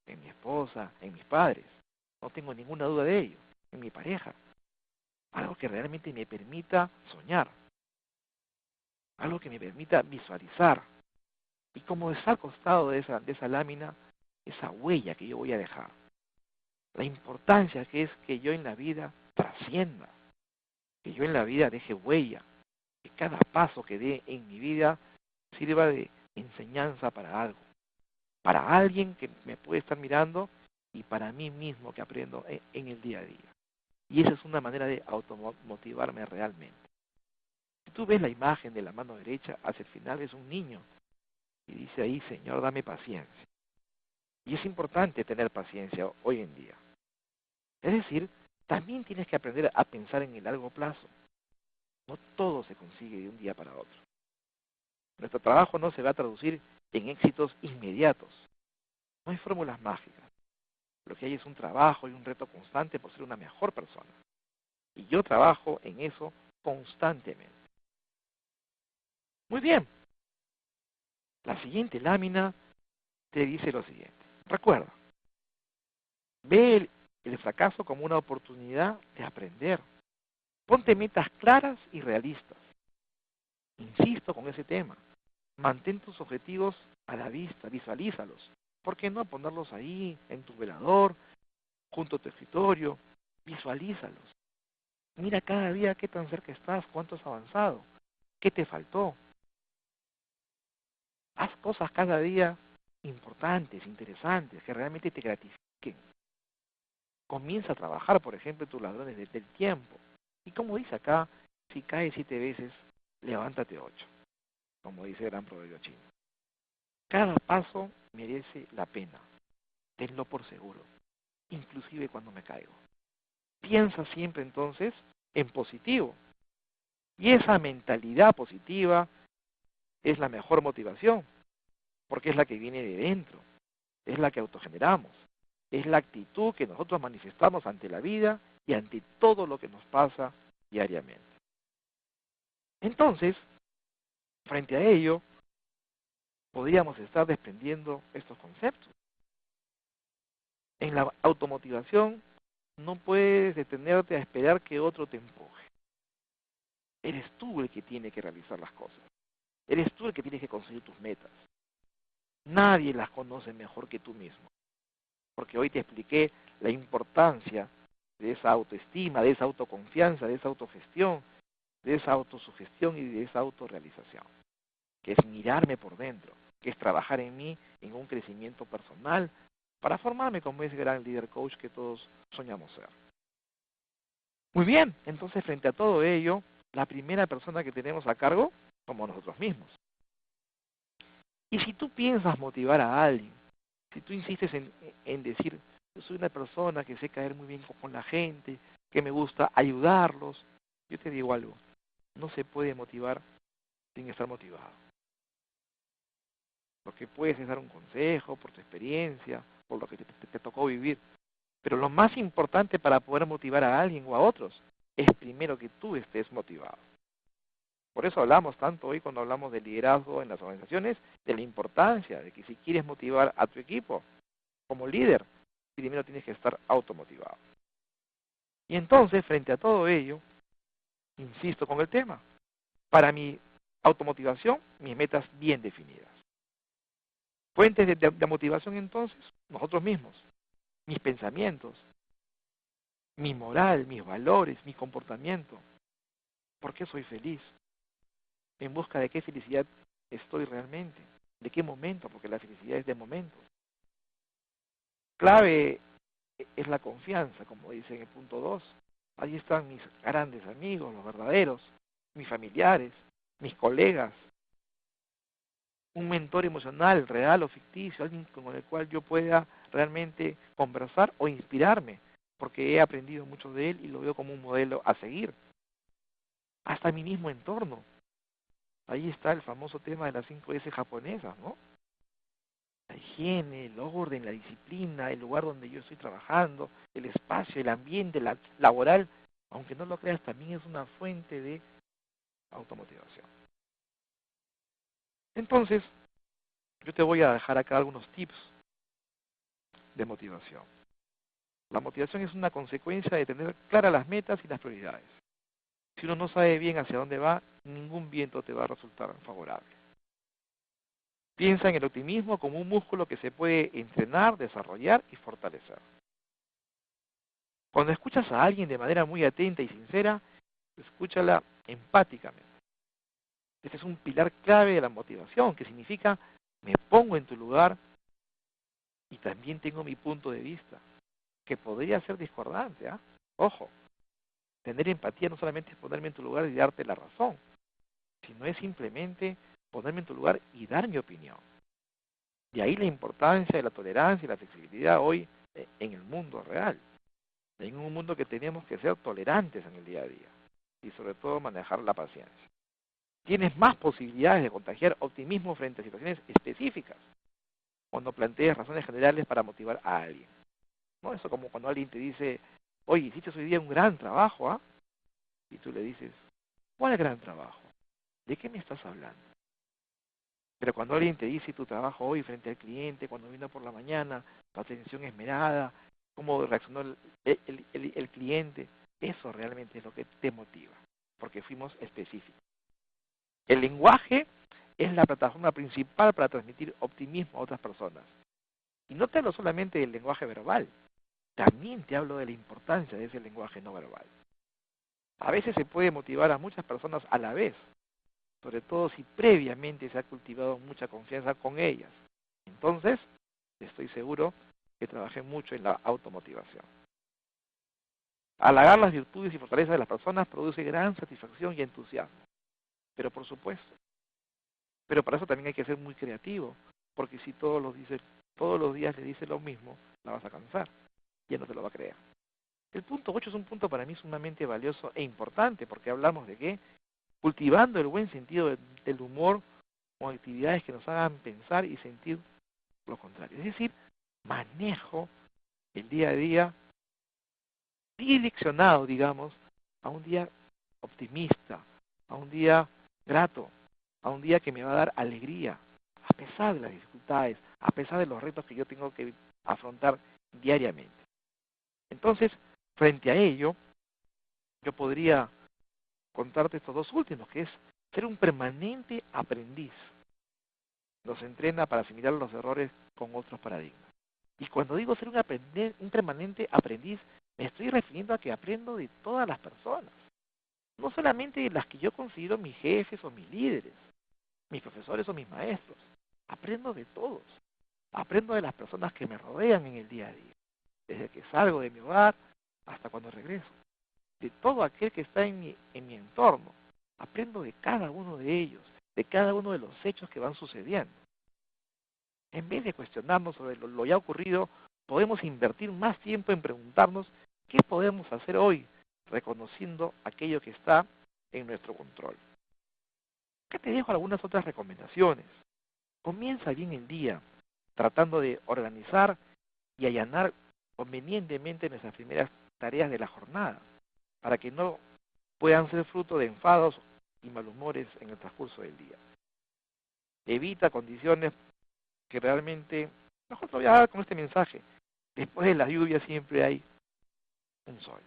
en mi esposa, en mis padres. No tengo ninguna duda de ello. En mi pareja. Algo que realmente me permita soñar. Algo que me permita visualizar. Y como está al costado de esa lámina, esa huella que yo voy a dejar. La importancia que es que yo en la vida trascienda. Que yo en la vida deje huella. Que cada paso que dé en mi vida sirva de enseñanza para algo. Para alguien que me puede estar mirando y para mí mismo que aprendo en el día a día. Y esa es una manera de automotivarme realmente. Si tú ves la imagen de la mano derecha, hacia el final es un niño y dice ahí, Señor, dame paciencia. Y es importante tener paciencia hoy en día. Es decir, también tienes que aprender a pensar en el largo plazo. No todo se consigue de un día para otro. Nuestro trabajo no se va a traducir en éxitos inmediatos. No hay fórmulas mágicas. Lo que hay es un trabajo y un reto constante por ser una mejor persona. Y yo trabajo en eso constantemente. Muy bien. La siguiente lámina te dice lo siguiente. Recuerda, ve el fracaso como una oportunidad de aprender. Ponte metas claras y realistas. Insisto con ese tema. Mantén tus objetivos a la vista, visualízalos. ¿Por qué no ponerlos ahí, en tu velador, junto a tu escritorio? Visualízalos. Mira cada día qué tan cerca estás, cuánto has avanzado, qué te faltó. Haz cosas cada día importantes, interesantes, que realmente te gratifiquen. Comienza a trabajar, por ejemplo, tus ladrones del tiempo. Y como dice acá, si caes 7 veces, levántate 8, como dice el gran proverbio chino. Cada paso merece la pena. Tenlo por seguro, inclusive cuando me caigo. Piensa siempre entonces en positivo. Y esa mentalidad positiva es la mejor motivación, porque es la que viene de dentro, es la que autogeneramos, es la actitud que nosotros manifestamos ante la vida y ante todo lo que nos pasa diariamente. Entonces, frente a ello, podríamos estar desprendiendo estos conceptos. En la automotivación no puedes detenerte a esperar que otro te empuje. Eres tú el que tiene que realizar las cosas. Eres tú el que tienes que conseguir tus metas. Nadie las conoce mejor que tú mismo. Porque hoy te expliqué la importancia de esa autoestima, de esa autoconfianza, de esa autogestión, de esa autosugestión y de esa autorrealización. Que es mirarme por dentro, que es trabajar en mí, en un crecimiento personal, para formarme como ese gran líder coach que todos soñamos ser. Muy bien, entonces frente a todo ello, la primera persona que tenemos a cargo somos nosotros mismos. Y si tú piensas motivar a alguien, si tú insistes en decir, yo soy una persona que sé caer muy bien con la gente, que me gusta ayudarlos, yo te digo algo, no se puede motivar sin estar motivado. Porque puedes dar un consejo por tu experiencia, por lo que te tocó vivir. Pero lo más importante para poder motivar a alguien o a otros es primero que tú estés motivado. Por eso hablamos tanto hoy cuando hablamos de liderazgo en las organizaciones, de la importancia de que si quieres motivar a tu equipo como líder, primero tienes que estar automotivado. Y entonces, frente a todo ello, insisto con el tema. Para mi automotivación, mis metas bien definidas. Fuentes de motivación entonces, nosotros mismos, mis pensamientos, mi moral, mis valores, mi comportamiento. ¿Por qué soy feliz? ¿En busca de qué felicidad estoy realmente? ¿De qué momento? Porque la felicidad es de momentos. Clave es la confianza, como dice en el punto 2. Allí están mis grandes amigos, los verdaderos, mis familiares, mis colegas, un mentor emocional, real o ficticio, alguien con el cual yo pueda realmente conversar o inspirarme, porque he aprendido mucho de él y lo veo como un modelo a seguir. Hasta mi mismo entorno. Ahí está el famoso tema de las 5S japonesas, ¿no? La higiene, el orden, la disciplina, el lugar donde yo estoy trabajando, el espacio, el ambiente laboral, aunque no lo creas, también es una fuente de automotivación. Entonces, yo te voy a dejar acá algunos tips de motivación. La motivación es una consecuencia de tener claras las metas y las prioridades. Si uno no sabe bien hacia dónde va, ningún viento te va a resultar favorable. Piensa en el optimismo como un músculo que se puede entrenar, desarrollar y fortalecer. Cuando escuchas a alguien de manera muy atenta y sincera, escúchala empáticamente. Este es un pilar clave de la motivación, que significa me pongo en tu lugar y también tengo mi punto de vista, que podría ser discordante, ¿ah? Ojo, tener empatía no solamente es ponerme en tu lugar y darte la razón, sino es simplemente ponerme en tu lugar y dar mi opinión. De ahí la importancia de la tolerancia y la flexibilidad hoy en el mundo real. En un mundo que tenemos que ser tolerantes en el día a día y sobre todo manejar la paciencia. Tienes más posibilidades de contagiar optimismo frente a situaciones específicas cuando planteas razones generales para motivar a alguien, ¿no? Eso como cuando alguien te dice, oye, hiciste hoy día un gran trabajo, ¿ah? Y tú le dices, ¿cuál gran trabajo? ¿De qué me estás hablando? Pero cuando alguien te dice tu trabajo hoy frente al cliente, cuando vino por la mañana, tu atención esmerada, cómo reaccionó el cliente, eso realmente es lo que te motiva, porque fuimos específicos. El lenguaje es la plataforma principal para transmitir optimismo a otras personas. Y no te hablo solamente del lenguaje verbal, también te hablo de la importancia de ese lenguaje no verbal. A veces se puede motivar a muchas personas a la vez, sobre todo si previamente se ha cultivado mucha confianza con ellas. Entonces, estoy seguro que trabajé mucho en la automotivación. Halagar las virtudes y fortalezas de las personas produce gran satisfacción y entusiasmo. Pero por supuesto, pero para eso también hay que ser muy creativo, porque si todos los días le dices lo mismo, la vas a cansar, y él no te lo va a creer. El punto 8 es un punto para mí sumamente valioso e importante, porque hablamos de qué, cultivando el buen sentido del humor con actividades que nos hagan pensar y sentir lo contrario. Es decir, manejo el día a día direccionado, digamos, a un día optimista, a un día grato, a un día que me va a dar alegría, a pesar de las dificultades, a pesar de los retos que yo tengo que afrontar diariamente. Entonces, frente a ello, yo podría contarte estos dos últimos, que es ser un permanente aprendiz. Nos entrena para asimilar los errores con otros paradigmas. Y cuando digo ser un permanente aprendiz, me estoy refiriendo a que aprendo de todas las personas. No solamente de las que yo considero mis jefes o mis líderes, mis profesores o mis maestros. Aprendo de todos. Aprendo de las personas que me rodean en el día a día. Desde que salgo de mi hogar hasta cuando regreso. De todo aquel que está en mi entorno. Aprendo de cada uno de ellos, de cada uno de los hechos que van sucediendo. En vez de cuestionarnos sobre lo ya ocurrido, podemos invertir más tiempo en preguntarnos qué podemos hacer hoy, reconociendo aquello que está en nuestro control. Acá te dejo algunas otras recomendaciones. Comienza bien el día, tratando de organizar y allanar convenientemente nuestras primeras tareas de la jornada, para que no puedan ser fruto de enfados y malhumores en el transcurso del día. Evita condiciones que realmente, mejor te voy a dar con este mensaje, después de la lluvia siempre hay un sol.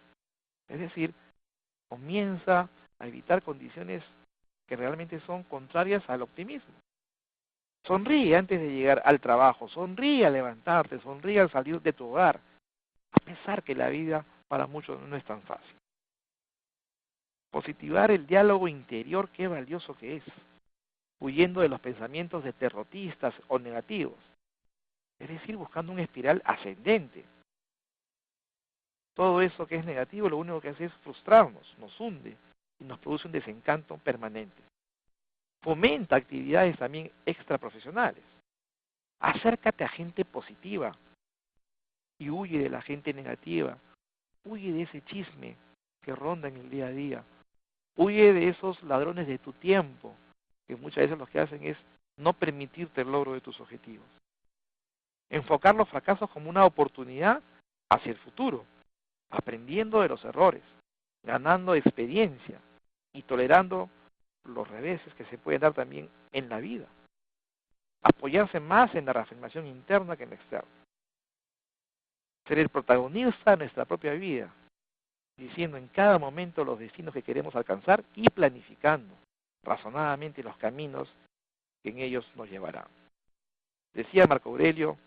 Es decir, comienza a evitar condiciones que realmente son contrarias al optimismo. Sonríe antes de llegar al trabajo, sonríe al levantarte, sonríe al salir de tu hogar, a pesar que la vida para muchos no es tan fácil. Positivar el diálogo interior, qué valioso que es, huyendo de los pensamientos de derrotistas o negativos, es decir, buscando una espiral ascendente. Todo eso que es negativo lo único que hace es frustrarnos, nos hunde y nos produce un desencanto permanente. Fomenta actividades también extraprofesionales. Acércate a gente positiva y huye de la gente negativa. Huye de ese chisme que ronda en el día a día. Huye de esos ladrones de tu tiempo, que muchas veces lo que hacen es no permitirte el logro de tus objetivos. Enfocar los fracasos como una oportunidad hacia el futuro, aprendiendo de los errores, ganando experiencia y tolerando los reveses que se pueden dar también en la vida. Apoyarse más en la reafirmación interna que en la externa. Ser el protagonista de nuestra propia vida, diciendo en cada momento los destinos que queremos alcanzar y planificando razonadamente los caminos que en ellos nos llevarán. Decía Marco Aurelio,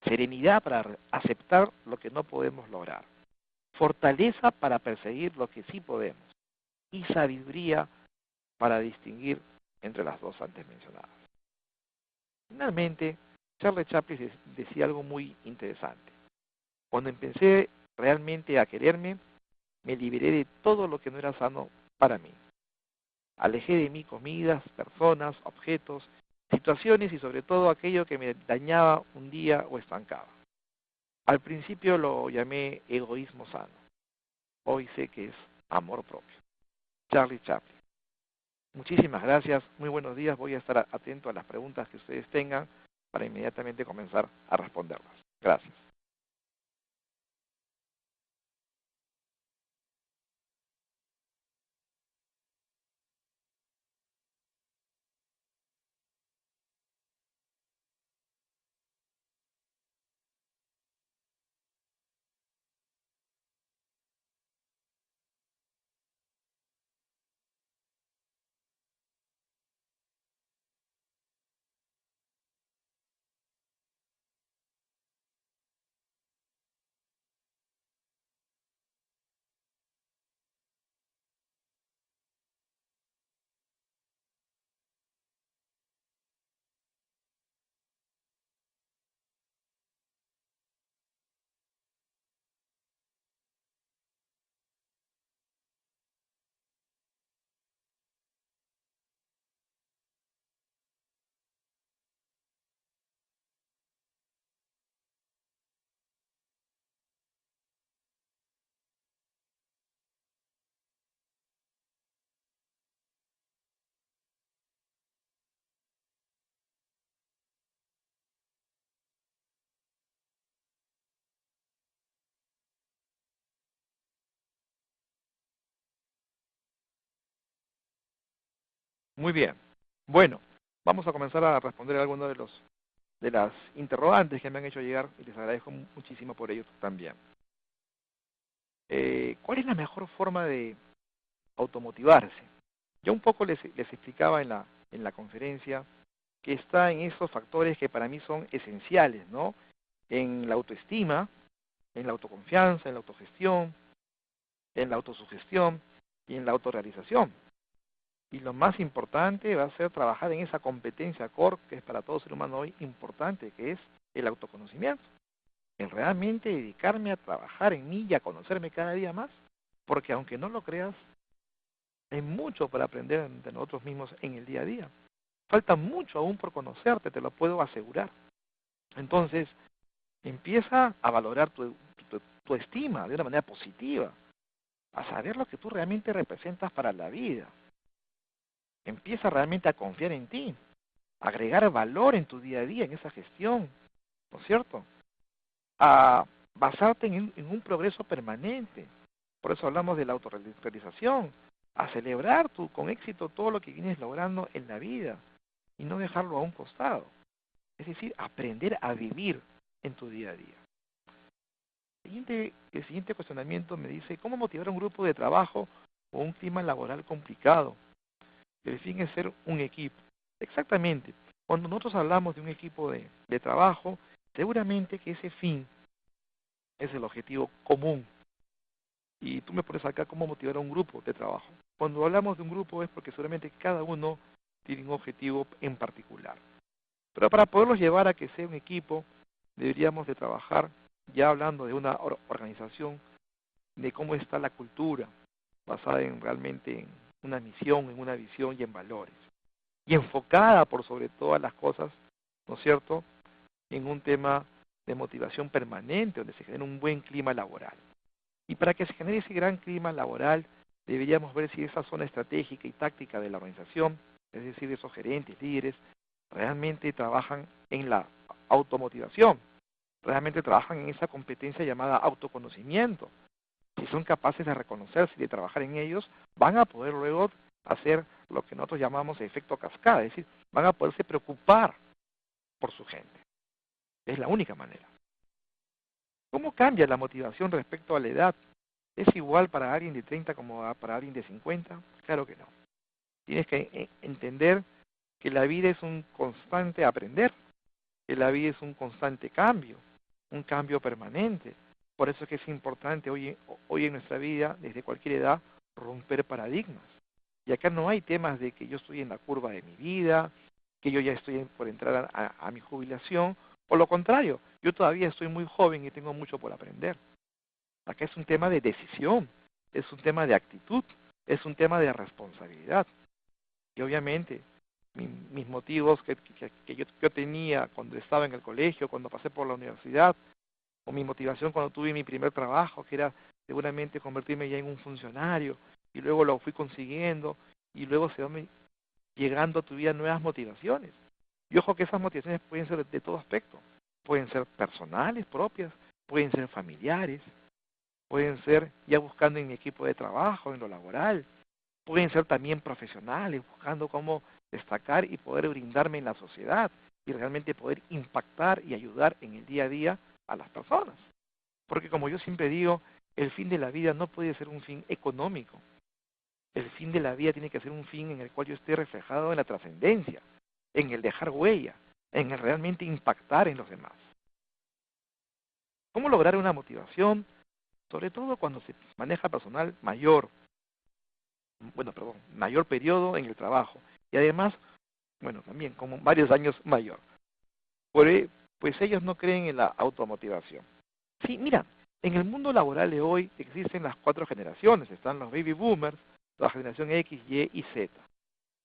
serenidad para aceptar lo que no podemos lograr, fortaleza para perseguir lo que sí podemos y sabiduría para distinguir entre las dos antes mencionadas. Finalmente, Charles Chaplin decía algo muy interesante. Cuando empecé realmente a quererme, me liberé de todo lo que no era sano para mí. Alejé de mí comidas, personas, objetos, situaciones y sobre todo aquello que me dañaba un día o estancaba. Al principio lo llamé egoísmo sano. Hoy sé que es amor propio. Charlie Chaplin. Muchísimas gracias, muy buenos días. Voy a estar atento a las preguntas que ustedes tengan para inmediatamente comenzar a responderlas. Gracias. Muy bien. Bueno, vamos a comenzar a responder algunos de las interrogantes que me han hecho llegar y les agradezco muchísimo por ello también. ¿Cuál es la mejor forma de automotivarse? Yo un poco les explicaba en la conferencia que está en esos factores que para mí son esenciales, ¿no? En la autoestima, en la autoconfianza, en la autogestión, en la autosugestión y en la autorrealización. Y lo más importante va a ser trabajar en esa competencia core que es para todo ser humano hoy importante, que es el autoconocimiento. En realmente dedicarme a trabajar en mí y a conocerme cada día más, porque aunque no lo creas, hay mucho para aprender de nosotros mismos en el día a día. Falta mucho aún por conocerte, te lo puedo asegurar. Entonces, empieza a valorar tu estima de una manera positiva, a saber lo que tú realmente representas para la vida. Empieza realmente a confiar en ti, a agregar valor en tu día a día, en esa gestión, ¿no es cierto? A basarte en un progreso permanente. Por eso hablamos de la autorrealización, a celebrar con éxito todo lo que vienes logrando en la vida y no dejarlo a un costado. Es decir, aprender a vivir en tu día a día. El siguiente cuestionamiento me dice, ¿cómo motivar a un grupo de trabajo o un clima laboral complicado? El fin es ser un equipo. Exactamente. Cuando nosotros hablamos de un equipo de trabajo, seguramente que ese fin es el objetivo común. Y tú me pones acá cómo motivar a un grupo de trabajo. Cuando hablamos de un grupo es porque seguramente cada uno tiene un objetivo en particular. Pero para poderlos llevar a que sea un equipo, deberíamos de trabajar ya hablando de una organización, de cómo está la cultura, basada en realmente en una misión, en una visión y en valores. Y enfocada por sobre todas las cosas, ¿no es cierto?, en un tema de motivación permanente, donde se genera un buen clima laboral. Y para que se genere ese gran clima laboral, deberíamos ver si esa zona estratégica y táctica de la organización, es decir, esos gerentes, líderes, realmente trabajan en la automotivación, realmente trabajan en esa competencia llamada autoconocimiento. Si son capaces de reconocerse y de trabajar en ellos, van a poder luego hacer lo que nosotros llamamos efecto cascada, es decir, van a poderse preocupar por su gente. Es la única manera. ¿Cómo cambia la motivación respecto a la edad? ¿Es igual para alguien de 30 como para alguien de 50? Claro que no. Tienes que entender que la vida es un constante aprender, que la vida es un cambio permanente. Por eso es que es importante hoy en nuestra vida, desde cualquier edad, romper paradigmas. Y acá no hay temas de que yo estoy en la curva de mi vida, que yo ya estoy por entrar a mi jubilación. Por lo contrario, yo todavía estoy muy joven y tengo mucho por aprender. Acá es un tema de decisión, es un tema de actitud, es un tema de responsabilidad. Y obviamente mis motivos que yo tenía cuando estaba en el colegio, cuando pasé por la universidad, o mi motivación cuando tuve mi primer trabajo, que era seguramente convertirme ya en un funcionario, y luego lo fui consiguiendo, y luego se van llegando a tu vida nuevas motivaciones. Y ojo que esas motivaciones pueden ser de todo aspecto. Pueden ser personales, propias, pueden ser familiares, pueden ser ya buscando en mi equipo de trabajo, en lo laboral, pueden ser también profesionales, buscando cómo destacar y poder brindarme en la sociedad y realmente poder impactar y ayudar en el día a día a las personas. Porque como yo siempre digo, el fin de la vida no puede ser un fin económico. El fin de la vida tiene que ser un fin en el cual yo esté reflejado en la trascendencia, en el dejar huella, en el realmente impactar en los demás. ¿Cómo lograr una motivación? Sobre todo cuando se maneja personal mayor, mayor periodo en el trabajo. Y además, también como varios años mayor. Pues ellos no creen en la automotivación. Sí, mira, en el mundo laboral de hoy existen las 4 generaciones. Están los baby boomers, la generación X, Y y Z.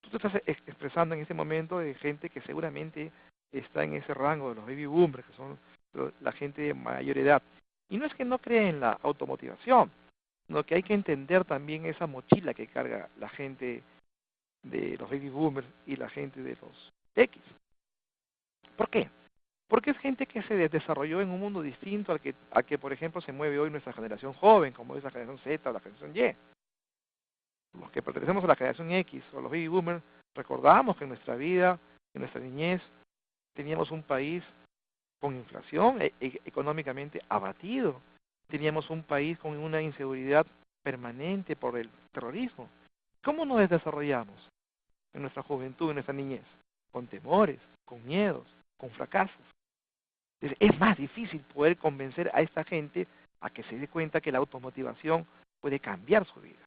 Tú te estás expresando en ese momento de gente que seguramente está en ese rango de los baby boomers, que son la gente de mayor edad. Y no es que no creen en la automotivación, sino que hay que entender también esa mochila que carga la gente de los baby boomers y la gente de los X. ¿Por qué? Porque es gente que se desarrolló en un mundo distinto al que, por ejemplo, se mueve hoy nuestra generación joven, como es la generación Z o la generación Y. Los que pertenecemos a la generación X o los baby boomers, recordamos que en nuestra vida, en nuestra niñez, teníamos un país con inflación, económicamente abatido. Teníamos un país con una inseguridad permanente por el terrorismo. ¿Cómo nos desarrollamos en nuestra juventud, en nuestra niñez? Con temores, con miedos, con fracasos. Es más difícil poder convencer a esta gente a que se dé cuenta que la automotivación puede cambiar su vida.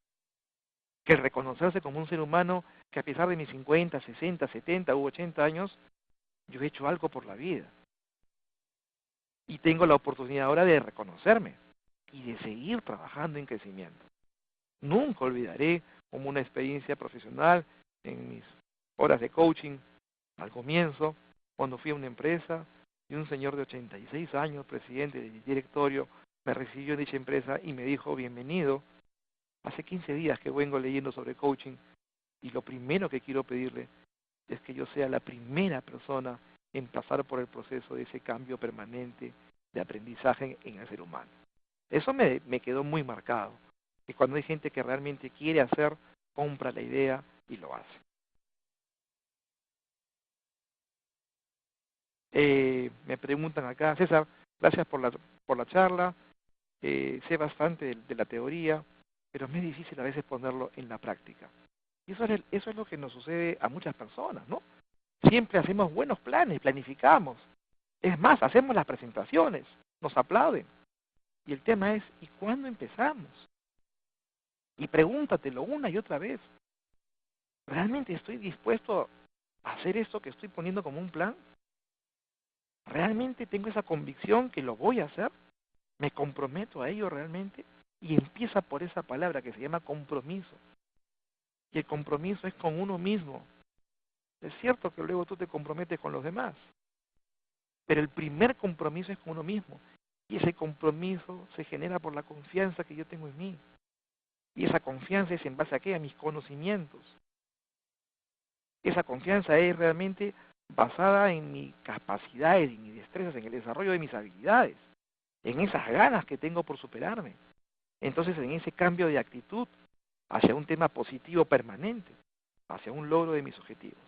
Que el reconocerse como un ser humano que a pesar de mis 50, 60, 70 u 80 años, yo he hecho algo por la vida. Y tengo la oportunidad ahora de reconocerme y de seguir trabajando en crecimiento. Nunca olvidaré como una experiencia profesional en mis horas de coaching al comienzo, cuando fui a una empresa y un señor de 86 años, presidente del directorio, me recibió en dicha empresa y me dijo, bienvenido, hace 15 días que vengo leyendo sobre coaching y lo primero que quiero pedirle es que yo sea la primera persona en pasar por el proceso de ese cambio permanente de aprendizaje en el ser humano. Eso me quedó muy marcado, que cuando hay gente que realmente quiere hacer, compra la idea y lo hace. Me preguntan acá, César, gracias por la charla, sé bastante de la teoría, pero me es difícil a veces ponerlo en la práctica. Y eso es lo que nos sucede a muchas personas, ¿no? Siempre hacemos buenos planes, planificamos. Es más, hacemos las presentaciones, nos aplauden. Y el tema es, ¿y cuándo empezamos? Y pregúntatelo una y otra vez. ¿Realmente estoy dispuesto a hacer esto que estoy poniendo como un plan? ¿Realmente tengo esa convicción que lo voy a hacer? ¿Me comprometo a ello realmente? Y empieza por esa palabra que se llama compromiso. Y el compromiso es con uno mismo. Es cierto que luego tú te comprometes con los demás, pero el primer compromiso es con uno mismo. Y ese compromiso se genera por la confianza que yo tengo en mí. Y esa confianza es en base a qué? A mis conocimientos. Esa confianza es realmente basada en mis capacidades, en mis destrezas, en el desarrollo de mis habilidades, en esas ganas que tengo por superarme. Entonces, en ese cambio de actitud hacia un tema positivo permanente, hacia un logro de mis objetivos.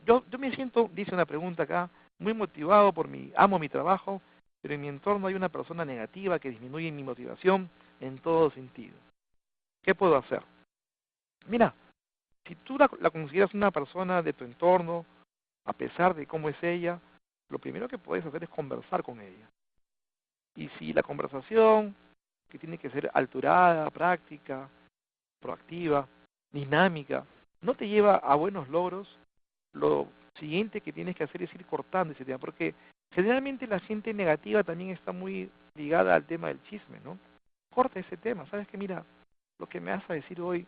Yo me siento, dice una pregunta acá, muy motivado amo mi trabajo, pero en mi entorno hay una persona negativa que disminuye mi motivación en todo sentido. ¿Qué puedo hacer? Mira, si tú la consideras una persona de tu entorno, a pesar de cómo es ella, lo primero que puedes hacer es conversar con ella. Y si la conversación, que tiene que ser alturada, práctica, proactiva, dinámica, no te lleva a buenos logros, lo siguiente que tienes que hacer es ir cortando ese tema, porque generalmente la gente negativa también está muy ligada al tema del chisme, ¿no? Corta ese tema, ¿sabes qué? Mira, lo que me vas a decir hoy,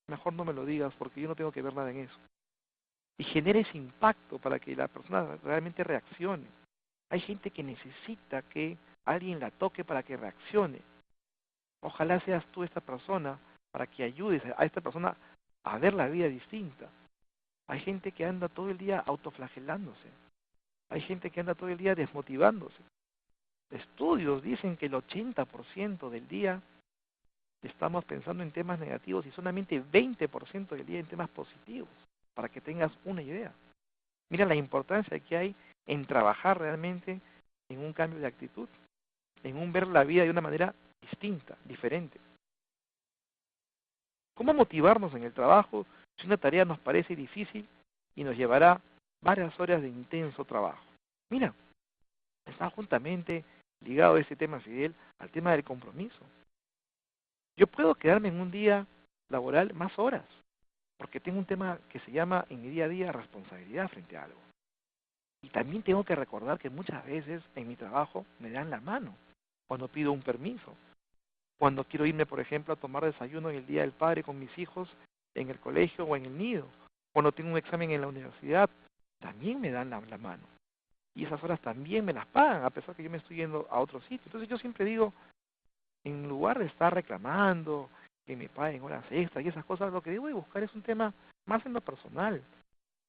mejor no me lo digas porque yo no tengo que ver nada en eso. Y genera ese impacto para que la persona realmente reaccione. Hay gente que necesita que alguien la toque para que reaccione. Ojalá seas tú esta persona para que ayudes a esta persona a ver la vida distinta. Hay gente que anda todo el día autoflagelándose. Hay gente que anda todo el día desmotivándose. Estudios dicen que el 80% del día estamos pensando en temas negativos y solamente 20% del día en temas positivos, para que tengas una idea. Mira la importancia que hay en trabajar realmente en un cambio de actitud, en un ver la vida de una manera distinta, diferente. ¿Cómo motivarnos en el trabajo si una tarea nos parece difícil y nos llevará varias horas de intenso trabajo? Mira, está juntamente ligado este tema, Fidel, al tema del compromiso. Yo puedo quedarme en un día laboral más horas, porque tengo un tema que se llama en mi día a día responsabilidad frente a algo. Y también tengo que recordar que muchas veces en mi trabajo me dan la mano cuando pido un permiso. Cuando quiero irme, por ejemplo, a tomar desayuno en el Día del Padre con mis hijos en el colegio o en el nido. Cuando tengo un examen en la universidad, también me dan la mano. Y esas horas también me las pagan, a pesar que yo me estoy yendo a otro sitio. Entonces yo siempre digo, en lugar de estar reclamando que me paguen horas extras y esas cosas, lo que debo de buscar es un tema más en lo personal.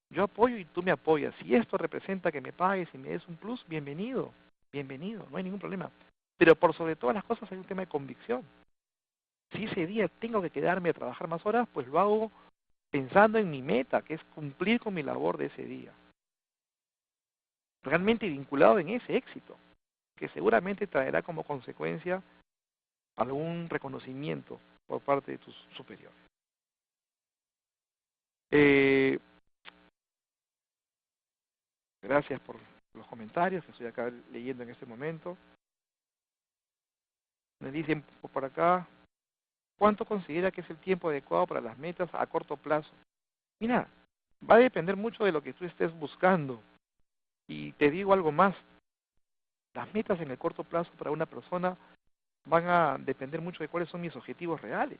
Yo apoyo y tú me apoyas. Si esto representa que me pagues y me des un plus, bienvenido, bienvenido, no hay ningún problema. Pero por sobre todas las cosas hay un tema de convicción. Si ese día tengo que quedarme a trabajar más horas, pues lo hago pensando en mi meta, que es cumplir con mi labor de ese día. Realmente vinculado en ese éxito, que seguramente traerá como consecuencia algún reconocimiento por parte de tus superiores. Eh, Gracias por los comentarios que estoy acá leyendo en este momento. Me dicen por acá, ¿cuánto considera que es el tiempo adecuado para las metas a corto plazo? Mira, va a depender mucho de lo que tú estés buscando. Y te digo algo más, las metas en el corto plazo para una persona van a depender mucho de cuáles son mis objetivos reales.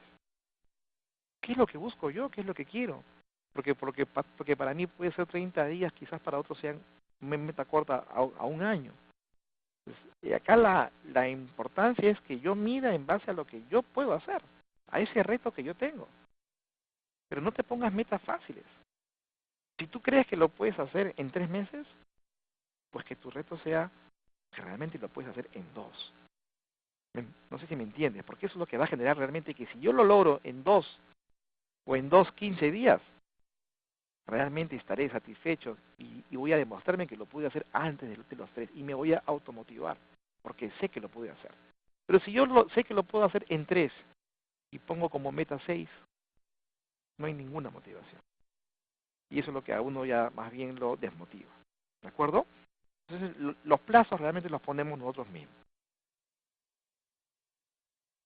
¿Qué es lo que busco yo? ¿Qué es lo que quiero? Porque para mí puede ser 30 días, quizás para otros sean meta corta a un año. Y acá la importancia es que yo mida en base a lo que yo puedo hacer, a ese reto que yo tengo. Pero no te pongas metas fáciles. Si tú crees que lo puedes hacer en 3 meses, pues que tu reto sea que realmente lo puedes hacer en 2. No sé si me entiendes, porque eso es lo que va a generar realmente que si yo lo logro en 2 o en 15 días, realmente estaré satisfecho y voy a demostrarme que lo pude hacer antes de los 3 y me voy a automotivar, porque sé que lo pude hacer. Pero si yo sé que lo puedo hacer en 3 y pongo como meta 6, no hay ninguna motivación. Y eso es lo que a uno ya más bien lo desmotiva. ¿De acuerdo? Entonces, los plazos realmente los ponemos nosotros mismos.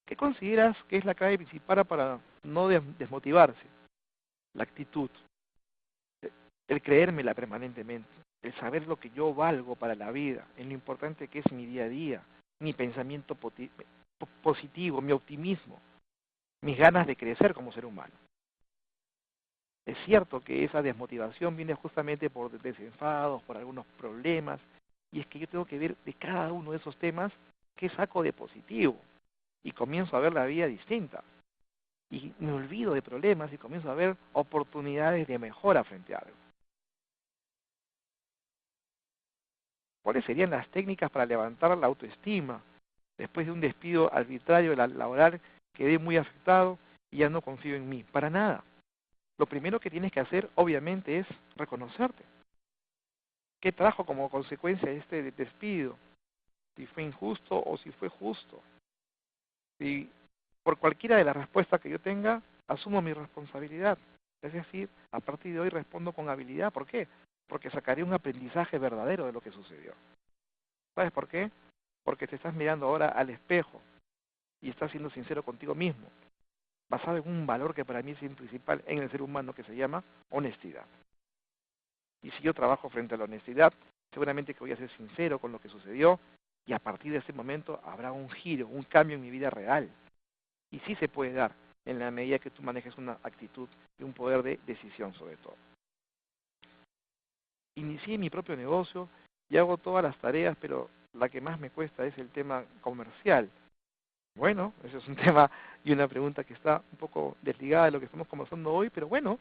¿Qué consideras que es la clave principal para no desmotivarse? La actitud, el creérmela permanentemente, el saber lo que yo valgo para la vida, en lo importante que es mi día a día, mi pensamiento positivo, mi optimismo, mis ganas de crecer como ser humano. Es cierto que esa desmotivación viene justamente por desenfados, por algunos problemas, y es que yo tengo que ver de cada uno de esos temas qué saco de positivo, y comienzo a ver la vida distinta. Y me olvido de problemas y comienzo a ver oportunidades de mejora frente a algo. ¿Cuáles serían las técnicas para levantar la autoestima después de un despido arbitrario laboral? Quedé muy afectado y ya no confío en mí. Para nada. Lo primero que tienes que hacer, obviamente, es reconocerte. ¿Qué trajo como consecuencia este despido? Si fue injusto o si fue justo. Si por cualquiera de las respuestas que yo tenga, asumo mi responsabilidad. Es decir, a partir de hoy respondo con habilidad. ¿Por qué? Porque sacaré un aprendizaje verdadero de lo que sucedió. ¿Sabes por qué? Porque te estás mirando ahora al espejo y estás siendo sincero contigo mismo, basado en un valor que para mí es el principal en el ser humano, que se llama honestidad. Y si yo trabajo frente a la honestidad, seguramente que voy a ser sincero con lo que sucedió y a partir de ese momento habrá un giro, un cambio en mi vida real. Y sí se puede dar en la medida que tú manejes una actitud y un poder de decisión sobre todo. Inicié mi propio negocio y hago todas las tareas, pero la que más me cuesta es el tema comercial. Bueno, ese es un tema y una pregunta que está un poco desligada de lo que estamos conversando hoy, pero bueno,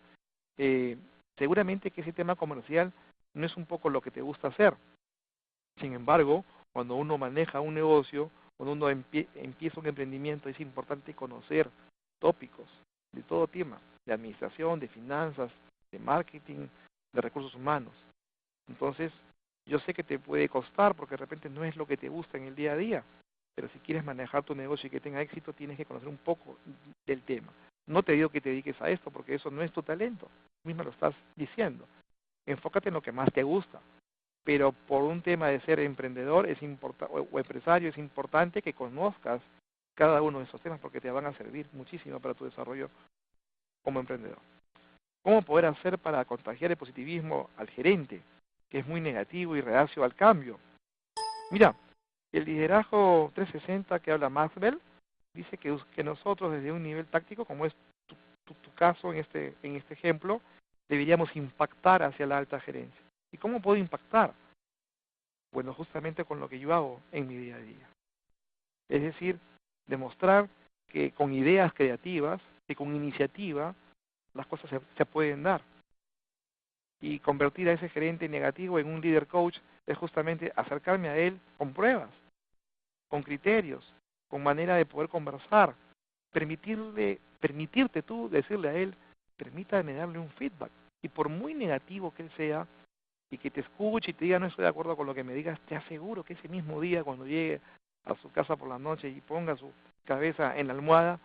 eh, seguramente que ese tema comercial no es un poco lo que te gusta hacer. Sin embargo, cuando uno maneja un negocio, cuando uno empieza un emprendimiento, es importante conocer tópicos de todo tema, de administración, de finanzas, de marketing, de recursos humanos. Entonces, yo sé que te puede costar porque de repente no es lo que te gusta en el día a día, pero si quieres manejar tu negocio y que tenga éxito, tienes que conocer un poco del tema. No te digo que te dediques a esto porque eso no es tu talento, tú misma lo estás diciendo. Enfócate en lo que más te gusta, pero por un tema de ser emprendedor o empresario es importante que conozcas cada uno de esos temas porque te van a servir muchísimo para tu desarrollo como emprendedor. ¿Cómo poder hacer para contagiar el positivismo al gerente, que es muy negativo y reacio al cambio? Mira, el liderazgo 360 que habla Maxwell dice que nosotros desde un nivel táctico, como es tu caso en este ejemplo, deberíamos impactar hacia la alta gerencia. ¿Y cómo puedo impactar? Bueno, justamente con lo que yo hago en mi día a día. Es decir, demostrar que con ideas creativas, que con iniciativa, las cosas se pueden dar. Y convertir a ese gerente negativo en un líder coach es justamente acercarme a él con pruebas, con criterios, con manera de poder conversar, permitirte tú decirle a él, permítame darle un feedback. Y por muy negativo que él sea, y que te escuche y te diga no estoy de acuerdo con lo que me digas, te aseguro que ese mismo día cuando llegue a su casa por la noche y ponga su cabeza en la almohada,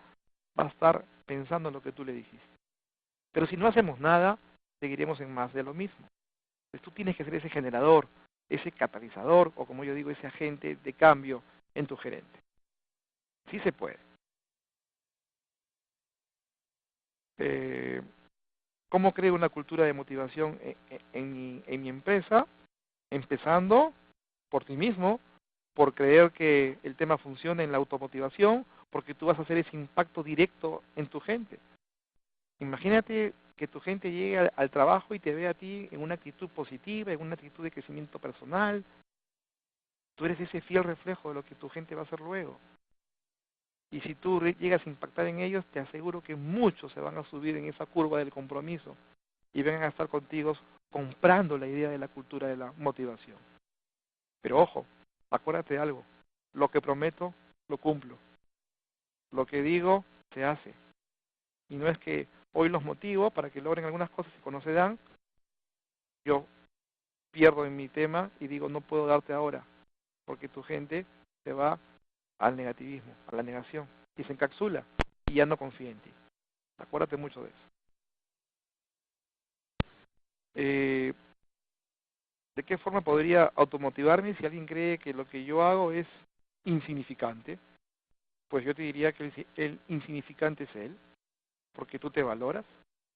va a estar pensando en lo que tú le dijiste. Pero si no hacemos nada, seguiremos en más de lo mismo. Pues tú tienes que ser ese generador, ese catalizador, o como yo digo, ese agente de cambio en tu gerente. Sí se puede. Eh, ¿Cómo creo una cultura de motivación en mi empresa? Empezando por ti mismo, por creer que el tema funciona en la automotivación, porque tú vas a hacer ese impacto directo en tu gente. Imagínate que tu gente llegue al trabajo y te ve a ti en una actitud positiva, en una actitud de crecimiento personal. Tú eres ese fiel reflejo de lo que tu gente va a hacer luego. Y si tú llegas a impactar en ellos, te aseguro que muchos se van a subir en esa curva del compromiso y vengan a estar contigo comprando la idea de la cultura de la motivación. Pero ojo, acuérdate de algo, lo que prometo, lo cumplo. Lo que digo, se hace. Y no es que hoy los motivo para que logren algunas cosas y cuando se dan, yo pierdo en mi tema y digo no puedo darte ahora, porque tu gente se va al negativismo, a la negación, y se encapsula y ya no confía en ti. Acuérdate mucho de eso. Eh, ¿De qué forma podría automotivarme si alguien cree que lo que yo hago es insignificante? Pues yo te diría que el insignificante es él, porque tú te valoras,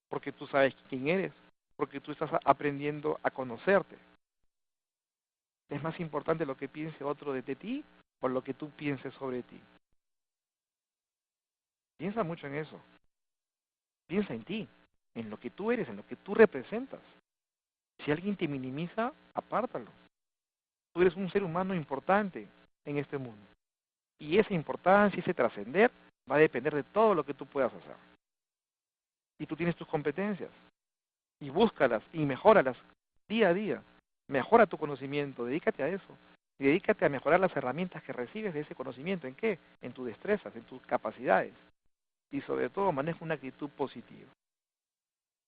porque tú sabes quién eres, porque tú estás aprendiendo a conocerte. Es más importante lo que piense otro de ti o lo que tú pienses sobre ti. Piensa mucho en eso. Piensa en ti, en lo que tú eres, en lo que tú representas. Si alguien te minimiza, apártalo. Tú eres un ser humano importante en este mundo. Y esa importancia, ese trascender, va a depender de todo lo que tú puedas hacer. Y tú tienes tus competencias. Y búscalas y mejóralas día a día. Mejora tu conocimiento, dedícate a eso. Y dedícate a mejorar las herramientas que recibes de ese conocimiento. ¿En qué? En tus destrezas, en tus capacidades. Y sobre todo maneja una actitud positiva.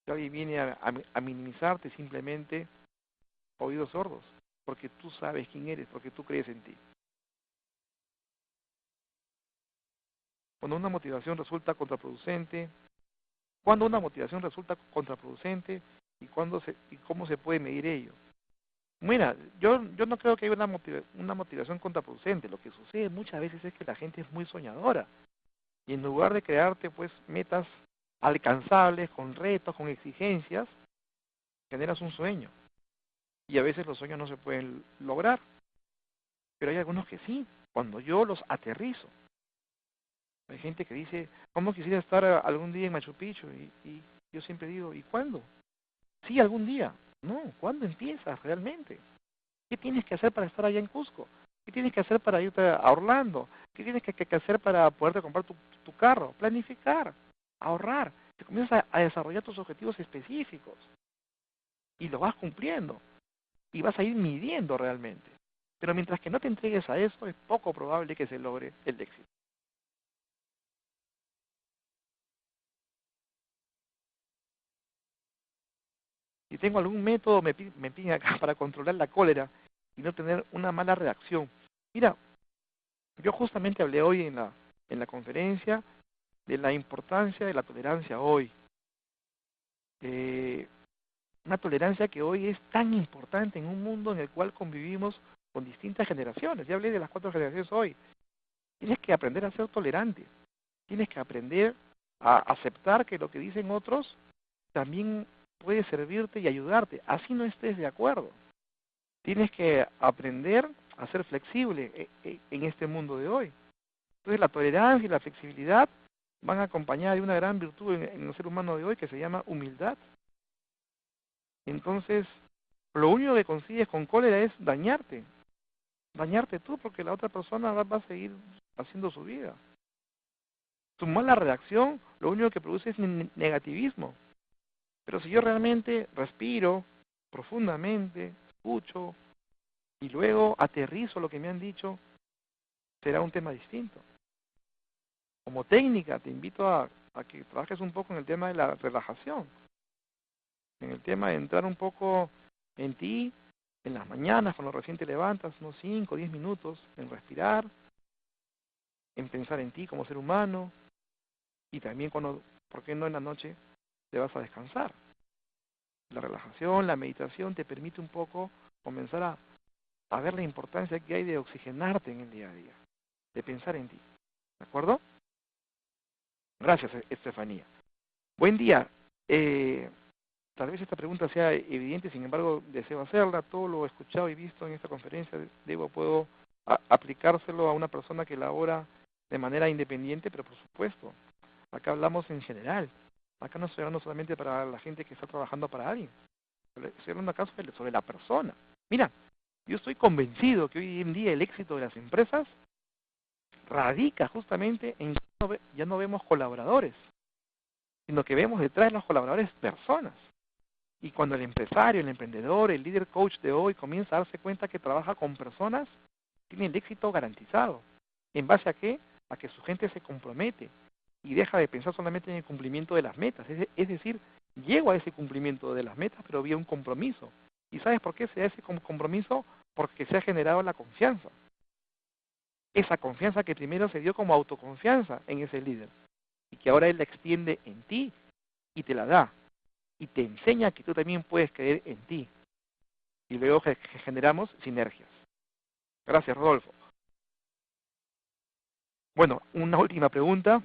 Si alguien viene a minimizarte, simplemente oídos sordos. Porque tú sabes quién eres, porque tú crees en ti. Cuando una motivación resulta contraproducente, cuando una motivación resulta contraproducente y cómo se puede medir ello. Mira, yo no creo que haya una motivación contraproducente. Lo que sucede muchas veces es que la gente es muy soñadora y en lugar de crearte pues metas alcanzables, con retos, con exigencias, generas un sueño y a veces los sueños no se pueden lograr, pero hay algunos que sí, cuando yo los aterrizo. Hay gente que dice, ¿cómo quisiera estar algún día en Machu Picchu? Y yo siempre digo, ¿y cuándo? Sí, algún día. No, ¿cuándo empiezas realmente? ¿Qué tienes que hacer para estar allá en Cusco? ¿Qué tienes que hacer para irte a Orlando? ¿Qué tienes que hacer para poderte comprar tu carro? Planificar, ahorrar. Te comienzas a desarrollar tus objetivos específicos y los vas cumpliendo y vas a ir midiendo realmente. Pero mientras que no te entregues a eso, es poco probable que se logre el éxito. Si tengo algún método, me piden acá para controlar la cólera y no tener una mala reacción. Mira, yo justamente hablé hoy en la conferencia de la importancia de la tolerancia hoy. Eh, una tolerancia que hoy es tan importante en un mundo en el cual convivimos con distintas generaciones. Ya hablé de las 4 generaciones hoy. Tienes que aprender a ser tolerante. Tienes que aprender a aceptar que lo que dicen otros también puede servirte y ayudarte, así no estés de acuerdo. Tienes que aprender a ser flexible en este mundo de hoy. Entonces la tolerancia y la flexibilidad van acompañadas de una gran virtud en el ser humano de hoy que se llama humildad. Entonces, lo único que consigues con cólera es dañarte tú porque la otra persona va a seguir haciendo su vida. Tu mala reacción lo único que produce es negativismo. Pero si yo realmente respiro profundamente, escucho y luego aterrizo lo que me han dicho, será un tema distinto. Como técnica, te invito a que trabajes un poco en el tema de la relajación, en el tema de entrar un poco en ti, en las mañanas, cuando recién te levantas, unos 5 o 10 minutos, en respirar, en pensar en ti como ser humano, y también cuando, ¿por qué no en la noche te vas a descansar? La relajación, la meditación te permite un poco comenzar a ver la importancia que hay de oxigenarte en el día a día, de pensar en ti. ¿De acuerdo? Gracias, Estefanía. Buen día. Tal vez esta pregunta sea evidente, sin embargo, deseo hacerla. Todo lo escuchado y visto en esta conferencia, puedo aplicárselo a una persona que labora de manera independiente, pero por supuesto, acá hablamos en general. Acá no estoy hablando solamente para la gente que está trabajando para alguien. Estoy hablando acá sobre la persona. Mira, yo estoy convencido que hoy en día el éxito de las empresas radica justamente en que ya no vemos colaboradores, sino que vemos detrás de los colaboradores personas. Y cuando el empresario, el emprendedor, el líder coach de hoy comienza a darse cuenta que trabaja con personas, tiene el éxito garantizado. ¿En base a qué? A que su gente se compromete y deja de pensar solamente en el cumplimiento de las metas. Es decir, llego a ese cumplimiento de las metas, pero vía un compromiso. ¿Y sabes por qué se da ese compromiso? Porque se ha generado la confianza. Esa confianza que primero se dio como autoconfianza en ese líder y que ahora él la extiende en ti y te la da y te enseña que tú también puedes creer en ti y luego generamos sinergias. Gracias, Rodolfo. Bueno, una última pregunta.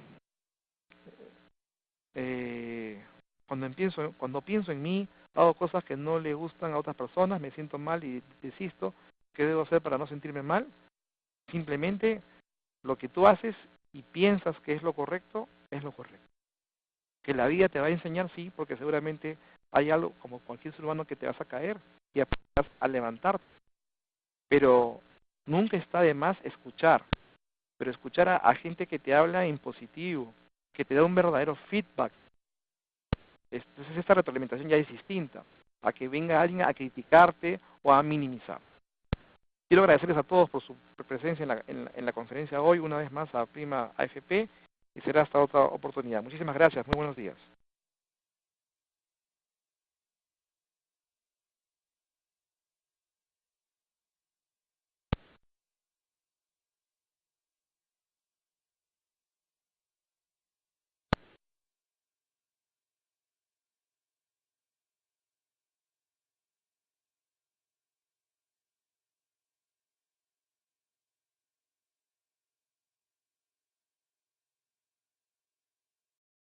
Cuando pienso en mí, hago cosas que no le gustan a otras personas, me siento mal y desisto. ¿Qué debo hacer para no sentirme mal? Simplemente lo que tú haces y piensas que es lo correcto, es lo correcto. Que la vida te va a enseñar, sí, porque seguramente hay algo, como cualquier ser humano, que te vas a caer y aprenderás a levantarte. Pero nunca está de más escuchar, pero escuchar a gente que te habla en positivo, que te da un verdadero feedback. Entonces esta retroalimentación ya es distinta a que venga alguien a criticarte o a minimizar. Quiero agradecerles a todos por su presencia en la conferencia hoy, una vez más a Prima AFP, y será hasta otra oportunidad. Muchísimas gracias, muy buenos días.